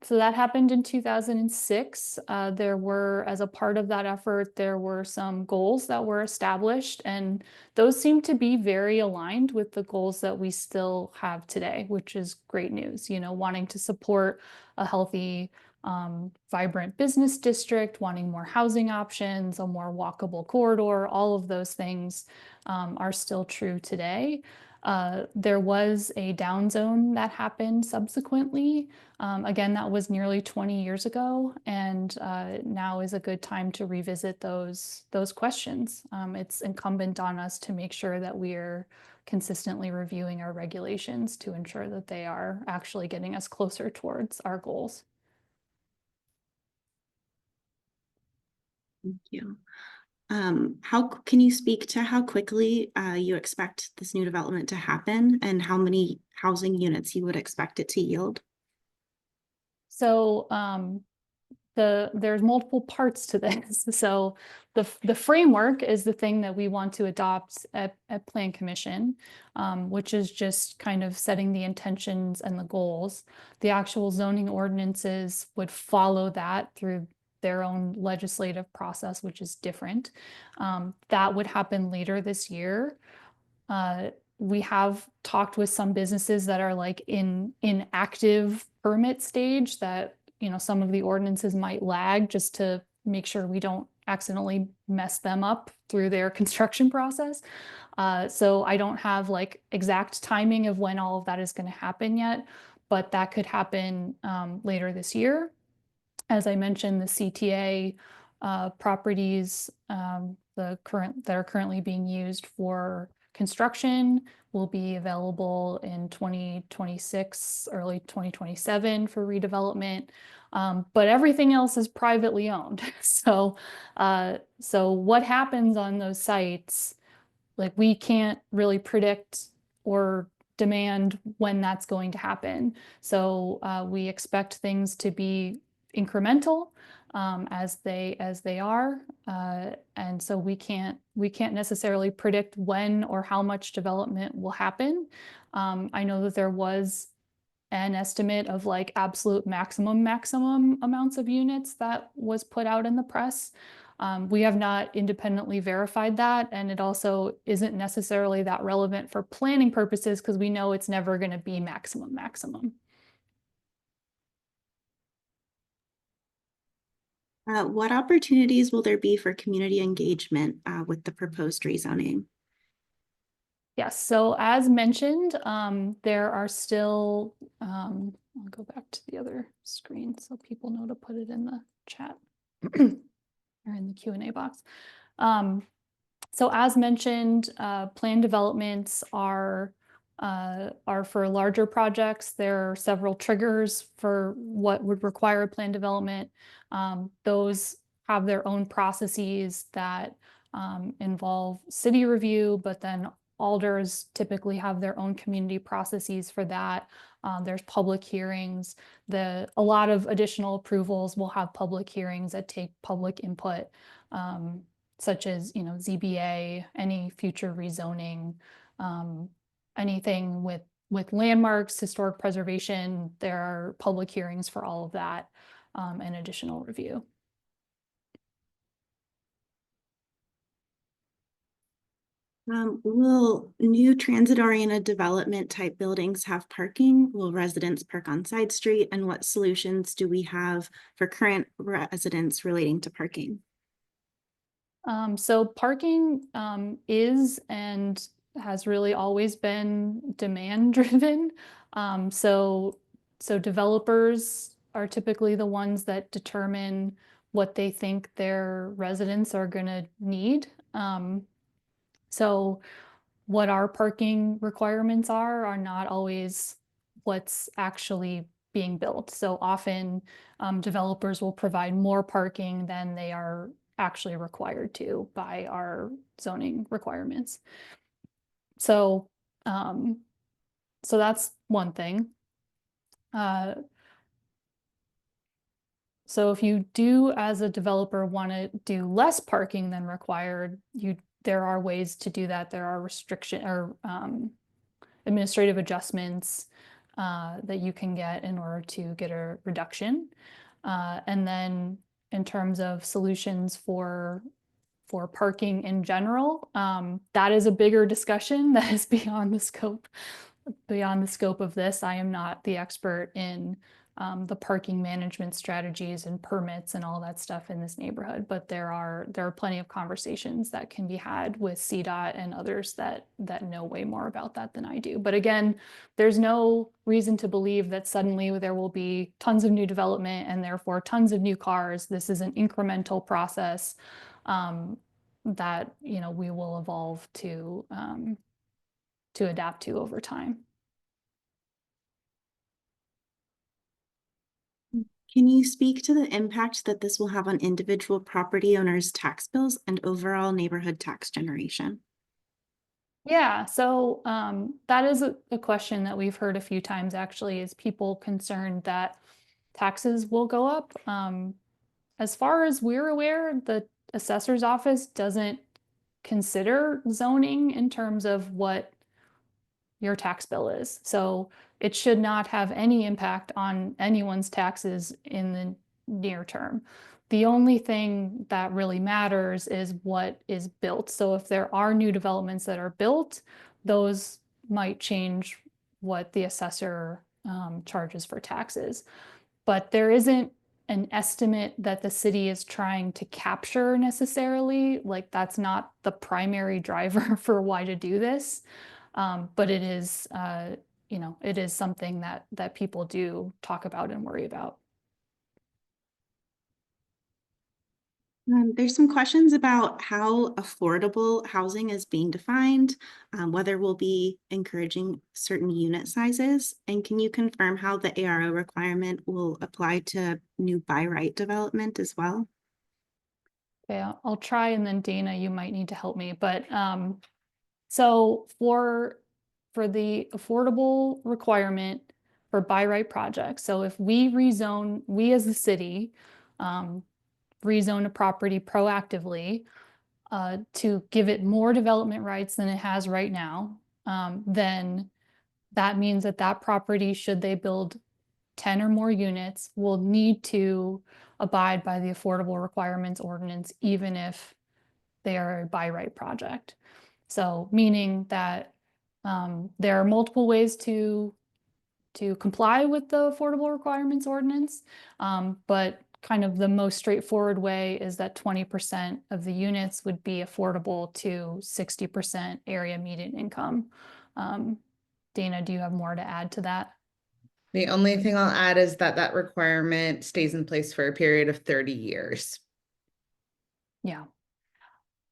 that happened in 2006. There were, as a part of that effort, there were some goals that were established, and those seem to be very aligned with the goals that we still have today, which is great news. Wanting to support a healthy, vibrant business district, wanting more housing options, a more walkable corridor, all of those things are still true today. There was a down zone that happened subsequently. Again, that was nearly 20 years ago, and now is a good time to revisit those questions. It's incumbent on us to make sure that we're consistently reviewing our regulations to ensure that they are actually getting us closer towards our goals. Thank you. How can you speak to how quickly you expect this new development to happen and how many housing units you would expect it to yield? So there's multiple parts to this. So the framework is the thing that we want to adopt at Plan Commission, which is just kind of setting the intentions and the goals. The actual zoning ordinances would follow that through their own legislative process, which is different. That would happen later this year. We have talked with some businesses that are like in active permit stage that, some of the ordinances might lag just to make sure we don't accidentally mess them up through their construction process. So I don't have like exact timing of when all of that is going to happen yet, but that could happen later this year. As I mentioned, the CTA properties that are currently being used for construction will be available in 2026, early 2027 for redevelopment. But everything else is privately owned. So what happens on those sites, like we can't really predict or demand when that's going to happen. So we expect things to be incremental as they are, and so we can't necessarily predict when or how much development will happen. I know that there was an estimate of like absolute maximum amounts of units that was put out in the press. We have not independently verified that, and it also isn't necessarily that relevant for planning purposes because we know it's never going to be maximum. What opportunities will there be for community engagement with the proposed rezoning? Yes, so as mentioned, there are still, I'll go back to the other screen so people know to put it in the chat or in the Q&A box. So as mentioned, plan developments are for larger projects. There are several triggers for what would require plan development. Those have their own processes that involve city review, but then alders typically have their own community processes for that. There's public hearings. A lot of additional approvals will have public hearings that take public input, such as ZBA, any future rezoning, anything with landmarks, historic preservation. There are public hearings for all of that, and additional review. Will new transit-oriented development type buildings have parking? Will residents park on side street? And what solutions do we have for current residents relating to parking? So parking is and has really always been demand driven. So developers are typically the ones that determine what they think their residents are going to need. So what our parking requirements are not always what's actually being built. So often developers will provide more parking than they are actually required to by our zoning requirements. So, so that's one thing. So if you do, as a developer, want to do less parking than required, there are ways to do that. There are restriction or administrative adjustments that you can get in order to get a reduction. And then in terms of solutions for parking in general, that is a bigger discussion that is beyond the scope of this. I am not the expert in the parking management strategies and permits and all that stuff in this neighborhood, but there are plenty of conversations that can be had with CDOT and others that know way more about that than I do. But again, there's no reason to believe that suddenly there will be tons of new development and therefore tons of new cars. This is an incremental process that we will evolve to adapt to over time. Can you speak to the impact that this will have on individual property owners' tax bills and overall neighborhood tax generation? Yeah, so that is a question that we've heard a few times actually, is people concerned that taxes will go up. As far as we're aware, the assessor's office doesn't consider zoning in terms of what your tax bill is. So it should not have any impact on anyone's taxes in the near term. The only thing that really matters is what is built. So if there are new developments that are built, those might change what the assessor charges for taxes. But there isn't an estimate that the city is trying to capture necessarily. Like, that's not the primary driver for why to do this. But it is, it is something that people do talk about and worry about. There's some questions about how affordable housing is being defined, whether we'll be encouraging certain unit sizes, and can you confirm how the ARO requirement will apply to new by right development as well? Okay, I'll try, and then Dana, you might need to help me. But so for the affordable requirement for by right projects, so if we rezone, we as the city rezone a property proactively to give it more development rights than it has right now, then that means that property, should they build 10 or more units, will need to abide by the affordable requirements ordinance, even if they are a by right project. So meaning that there are multiple ways to comply with the affordable requirements ordinance, but kind of the most straightforward way is that 20% of the units would be affordable to 60% area median income. Dana, do you have more to add to that? The only thing I'll add is that requirement stays in place for a period of 30 years. Yeah.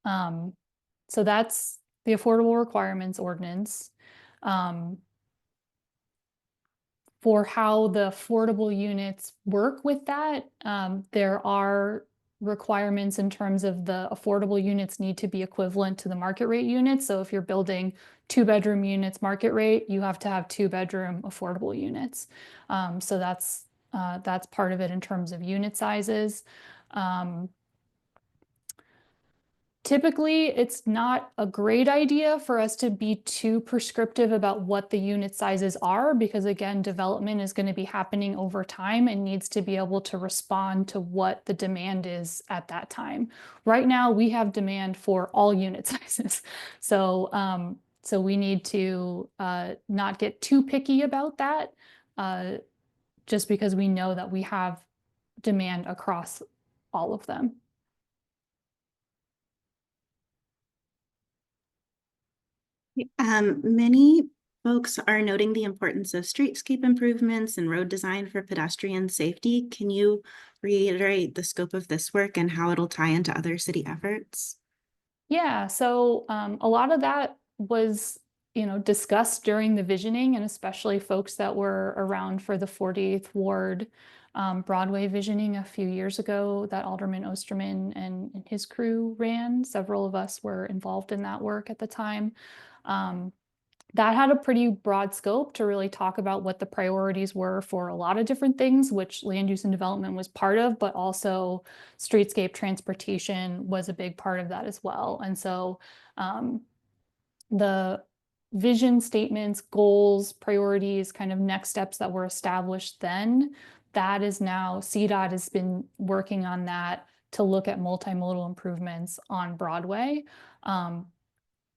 So that's the affordable requirements ordinance. For how the affordable units work with that, there are requirements in terms of the affordable units need to be equivalent to the market rate units. So if you're building 2-bedroom units market rate, you have to have 2-bedroom affordable units. So that's part of it in terms of unit sizes. Typically, it's not a great idea for us to be too prescriptive about what the unit sizes are, because again, development is going to be happening over time and needs to be able to respond to what the demand is at that time. Right now, we have demand for all unit sizes. So, so we need to not get too picky about that, just because we know that we have demand across all of them. Many folks are noting the importance of streetscape improvements and road design for pedestrian safety. Can you reiterate the scope of this work and how it'll tie into other city efforts? Yeah, so a lot of that was, discussed during the visioning, and especially folks that were around for the 48th Ward Broadway visioning a few years ago that Alderman Osterman and his crew ran. Several of us were involved in that work at the time. That had a pretty broad scope to really talk about what the priorities were for a lot of different things, which land use and development was part of, but also streetscape transportation was a big part of that as well. And so the vision statements, goals, priorities, kind of next steps that were established then, that is now, CDOT has been working on that to look at multimodal improvements on Broadway.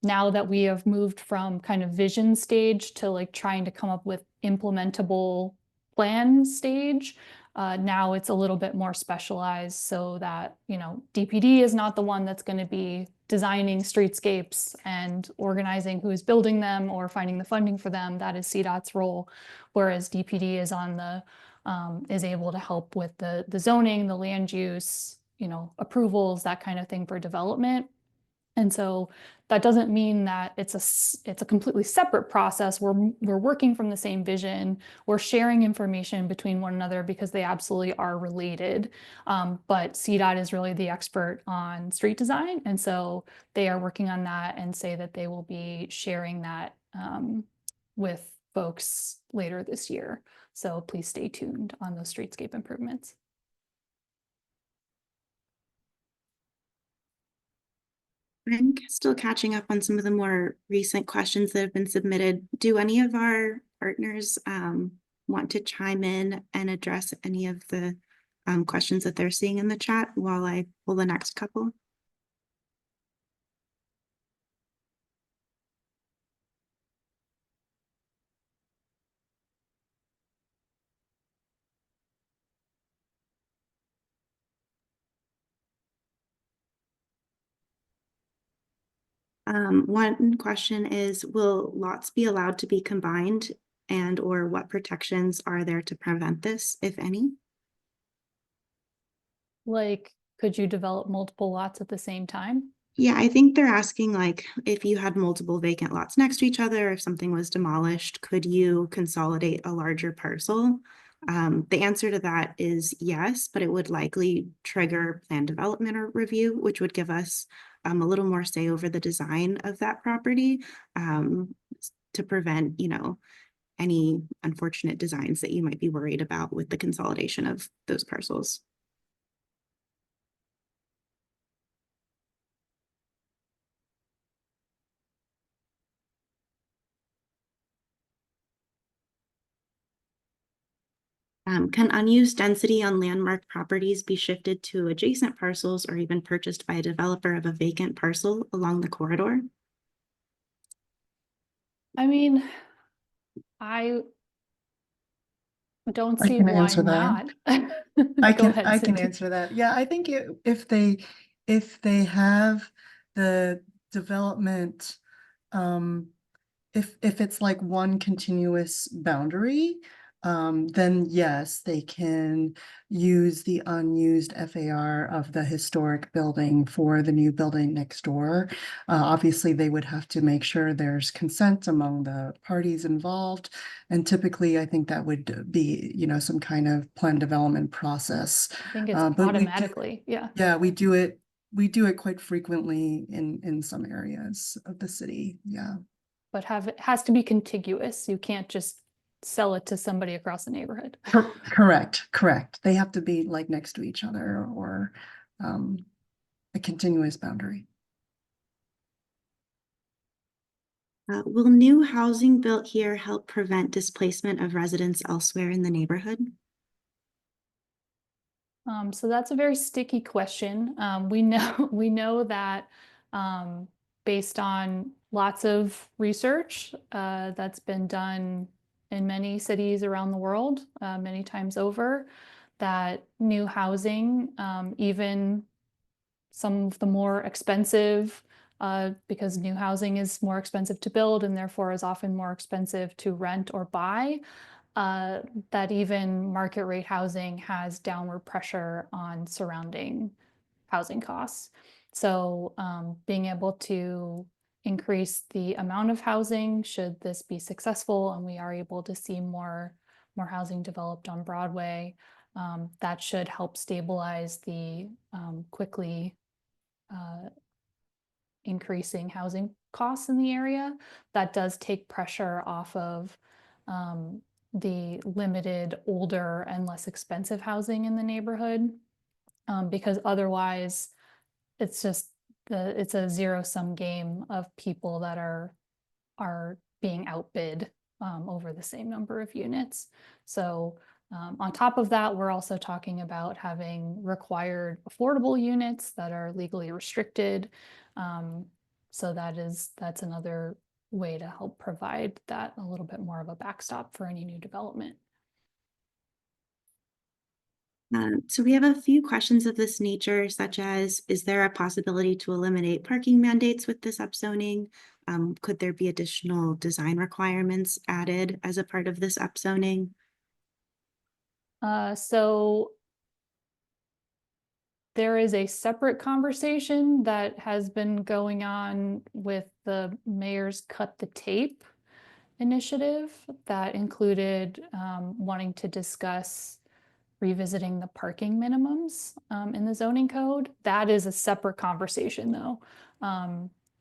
Now that we have moved from kind of vision stage to like trying to come up with implementable plan stage, now it's a little bit more specialized so that, DPD is not the one that's going to be designing streetscapes and organizing who's building them or finding the funding for them. That is CDOT's role, whereas DPD is on the is able to help with the zoning, the land use, approvals, that kind of thing for development. And so that doesn't mean that it's a completely separate process. We're working from the same vision. We're sharing information between one another because they absolutely are related. But CDOT is really the expert on street design. And so they are working on that and say that they will be sharing that with folks later this year. So please stay tuned on those streetscape improvements. I'm still catching up on some of the more recent questions that have been submitted. Do any of our partners want to chime in and address any of the questions that they're seeing in the chat while I pull the next couple? One question is, will lots be allowed to be combined, and or what protections are there to prevent this, if any? Like, could you develop multiple lots at the same time? Yeah, I think they're asking like if you had multiple vacant lots next to each other, if something was demolished, could you consolidate a larger parcel? The answer to that is yes, but it would likely trigger plan development or review, which would give us a little more say over the design of that property to prevent, any unfortunate designs that you might be worried about with the consolidation of those parcels. Can unused density on landmark properties be shifted to adjacent parcels or even purchased by a developer of a vacant parcel along the corridor? I mean, I don't I see can why answer that. not. I Go can ahead, I can Cindy. answer that. Yeah, I think if they have the development, if it's like one continuous boundary, then yes, they can use the unused FAR of the historic building for the new building next door. Obviously, they would have to make sure there's consent among the parties involved. And typically, I think that would be, some kind of plan development process. I think it's But automatically, yeah. yeah, we do it quite frequently in some areas of the city. Yeah. But it has to be contiguous. You can't just sell it to somebody across the neighborhood. Correct. They have to be like next to each other or a continuous boundary. Will new housing built here help prevent displacement of residents elsewhere in the neighborhood? So that's a very sticky question. We know that based on lots of research that's been done in many cities around the world, many times over, that new housing, even some of the more expensive because new housing is more expensive to build and therefore is often more expensive to rent or buy, that even market rate housing has downward pressure on surrounding housing costs. So being able to increase the amount of housing should this be successful and we are able to see more housing developed on Broadway, that should help stabilize the quickly increasing housing costs in the area. That does take pressure off of the limited older and less expensive housing in the neighborhood, because otherwise it's just it's a zero-sum game of people that are being outbid over the same number of units. So on top of that, we're also talking about having required affordable units that are legally restricted. So that's another way to help provide that a little bit more of a backstop for any new development. So we have a few questions of this nature, such as, is there a possibility to eliminate parking mandates with this upzoning? Could there be additional design requirements added as a part of this upzoning? So there is a separate conversation that has been going on with the mayor's Cut the Tape initiative that included wanting to discuss revisiting the parking minimums in the zoning code. That is a separate conversation though.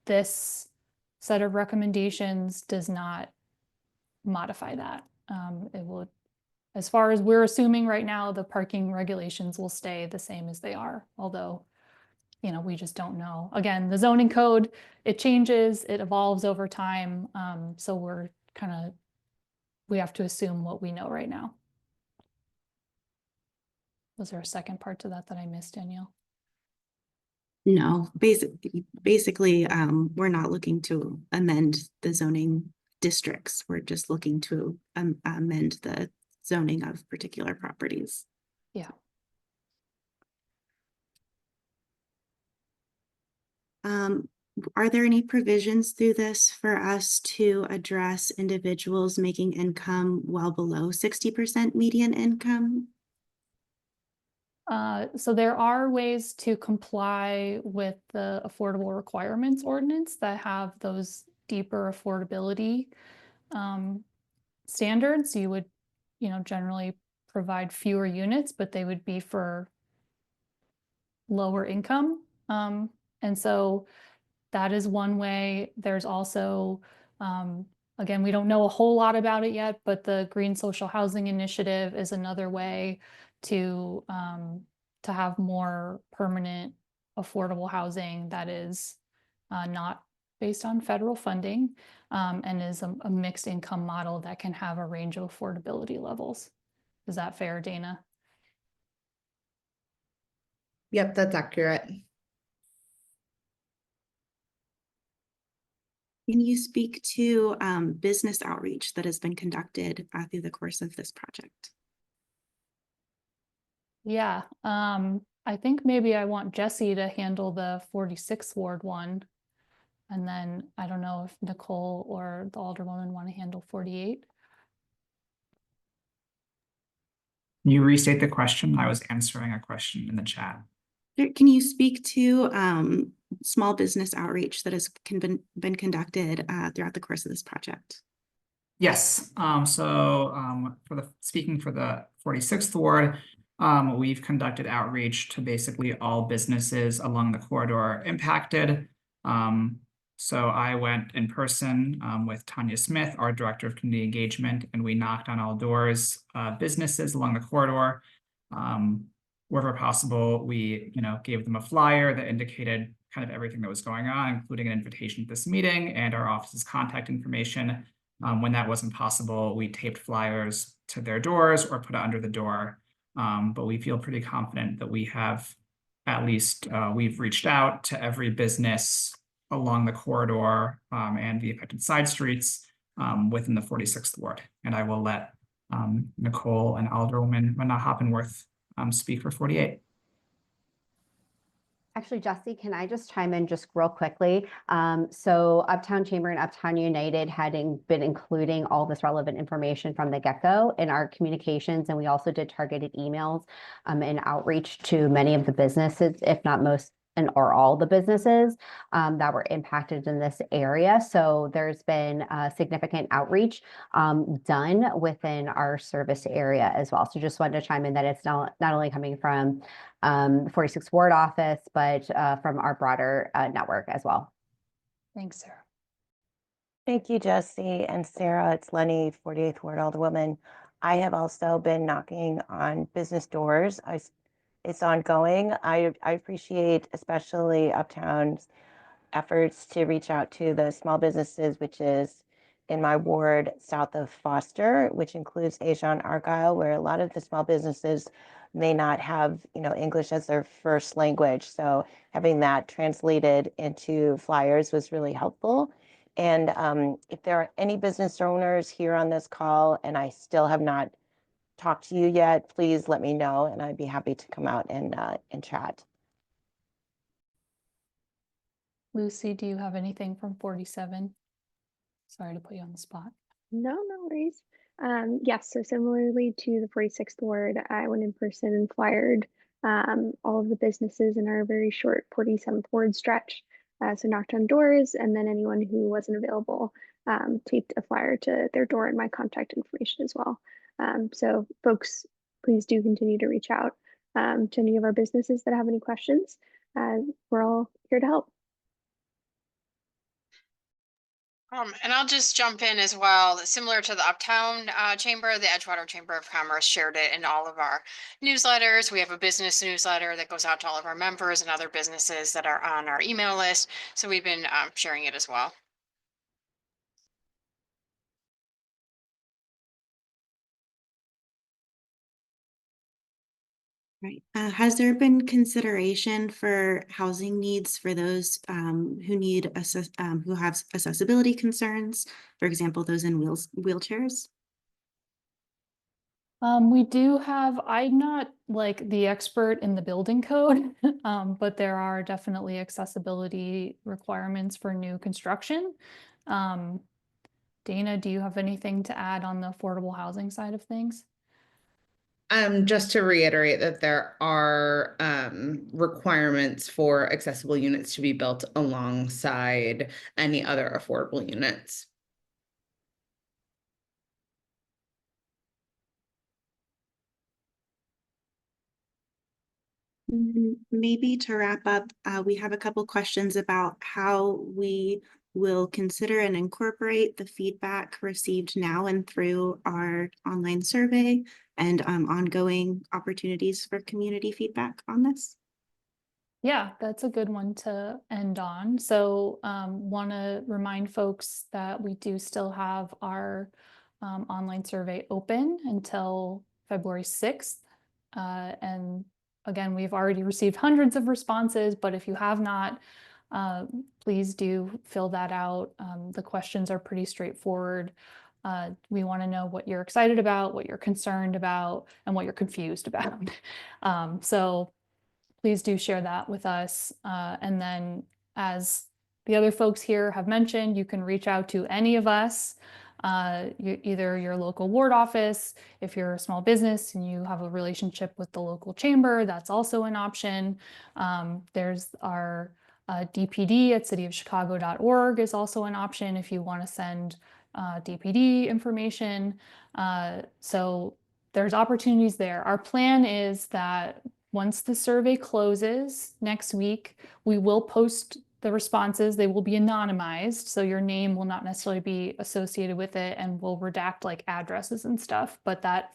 This set of recommendations does not modify that. It will, as far as we're assuming right now, the parking regulations will stay the same as they are, although, you know, we just don't know. Again, the zoning code, it changes, it evolves over time. So we have to assume what we know right now. Was there a second part to that I missed, Danielle? No, basically, we're not looking to amend the zoning districts. We're just looking to amend the zoning of particular properties. Yeah. Are there any provisions through this for us to address individuals making income well below 60% median income? So there are ways to comply with the affordable requirements ordinance that have those deeper affordability standards. You would, you know, generally provide fewer units, but they would be for lower income. And so that is one way. There's also, again, we don't know a whole lot about it yet, but the Green Social Housing Initiative is another way to have more permanent affordable housing that is not based on federal funding, and is a mixed income model that can have a range of affordability levels. Is that fair, Dana? Yep, that's accurate. Can you speak to business outreach that has been conducted through the course of this project? Yeah, I think maybe I want Jesse to handle the 46th Ward one. And then I don't know if Nicole or the Alderwoman want to handle 48. Can you restate the question? I was answering a question in the chat. Can you speak to small business outreach that has been conducted throughout the course of this project? Yes. Speaking for the 46th Ward, we've conducted outreach to basically all businesses along the corridor impacted. So I went in person with Tanya Smith, our Director of Community Engagement, and we knocked on all doors, businesses along the corridor. Wherever possible, we gave them a flyer that indicated kind of everything that was going on, including an invitation to this meeting and our office's contact information. When that wasn't possible, we taped flyers to their doors or put it under the door. But we feel pretty confident that we have at least, we've reached out to every business along the corridor and the affected side streets within the 46th Ward. And I will let Nicole and Alderwoman Hoppenworth speak for 48. Actually, Jesse, can I just chime in just real quickly? So Uptown Chamber and Uptown United had been including all this relevant information from the get-go in our communications, and we also did targeted emails and outreach to many of the businesses, if not most or all the businesses that were impacted in this area. So there's been significant outreach done within our service area as well. So just wanted to chime in that it's not only coming from the 46th Ward office, but from our broader network as well. Thanks, Sarah. Thank you, Jesse and Sarah. It's Lenny, 48th Ward Alderwoman. I have also been knocking on business doors. It's ongoing. I appreciate especially Uptown's efforts to reach out to the small businesses, which is in my ward south of Foster, which includes Asia and Argyle, where a lot of the small businesses may not have, English as their first language. So having that translated into flyers was really helpful. And if there are any business owners here on this call and I still have not talked to you yet, please let me know and I'd be happy to come out and chat. Lucy, do you have anything from 47? Sorry to put you on the spot. No worries. Yes, so similarly to the 46th Ward, I went in person and flyered all of the businesses in our very short 47th Ward stretch. So knocked on doors, and then anyone who wasn't available taped a flyer to their door and my contact information as well. So folks, please do continue to reach out to any of our businesses that have any questions. We're all here to help. And I'll just jump in as well. Similar to the Uptown Chamber, the Edgewater Chamber of Commerce shared it in all of our newsletters. We have a business newsletter that goes out to all of our members and other businesses that are on our email list. So we've been sharing it as well. Right. Has there been consideration for housing needs for those who have accessibility concerns? For example, those in wheelchairs? We do have, I'm not like the expert in the building code, but there are definitely accessibility requirements for new construction. Dana, do you have anything to add on the affordable housing side of things? Just to reiterate that there are requirements for accessible units to be built alongside any other affordable units. Maybe to wrap up, we have a couple questions about how we will consider and incorporate the feedback received now and through our online survey and ongoing opportunities for community feedback on this. Yeah, that's a good one to end on. So want to remind folks that we do still have our online survey open until February 6th. And again, we've already received hundreds of responses, but if you have not, please do fill that out. The questions are pretty straightforward. We want to know what you're excited about, what you're concerned about, and what you're confused about. So please do share that with us. And then as the other folks here have mentioned, you can reach out to any of us, either your local ward office. If you're a small business and you have a relationship with the local chamber, that's also an option. There's our DPD at cityofchicago.org is also an option if you want to send DPD information. So there's opportunities there. Our plan is that once the survey closes next week, we will post the responses. They will be anonymized, so your name will not necessarily be associated with it, and we'll redact like addresses and stuff. But that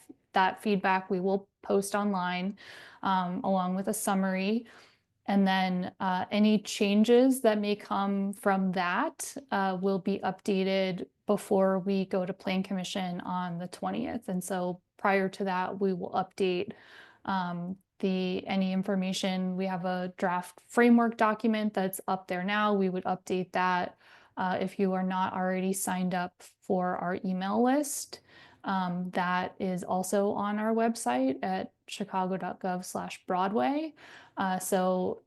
feedback we will post online along with a summary. And then any changes that may come from that will be updated before we go to Plan Commission on the 20th. And so prior to that, we will update any information. We have a draft framework document that's up there now. We would update that if you are not already signed up for our email list. That is also on our website at Chicago.gov/Broadway. So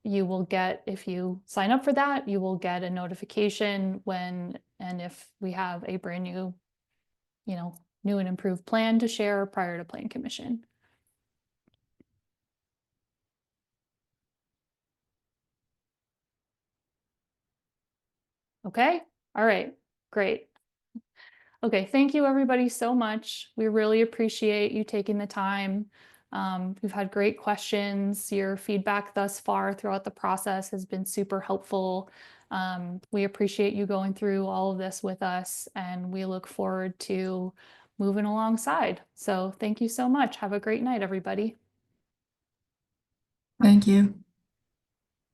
you will get, if you sign up for that, you will get a notification when and if we have a brand new, new and improved plan to share prior to Plan Commission. Okay, all right, great. Okay, thank you everybody so much. We really appreciate you taking the time. We've had great questions. Your feedback thus far throughout the process has been super helpful. We appreciate you going through all of this with us, and we look forward to moving alongside. So thank you so much. Have a great night, everybody. Thank you.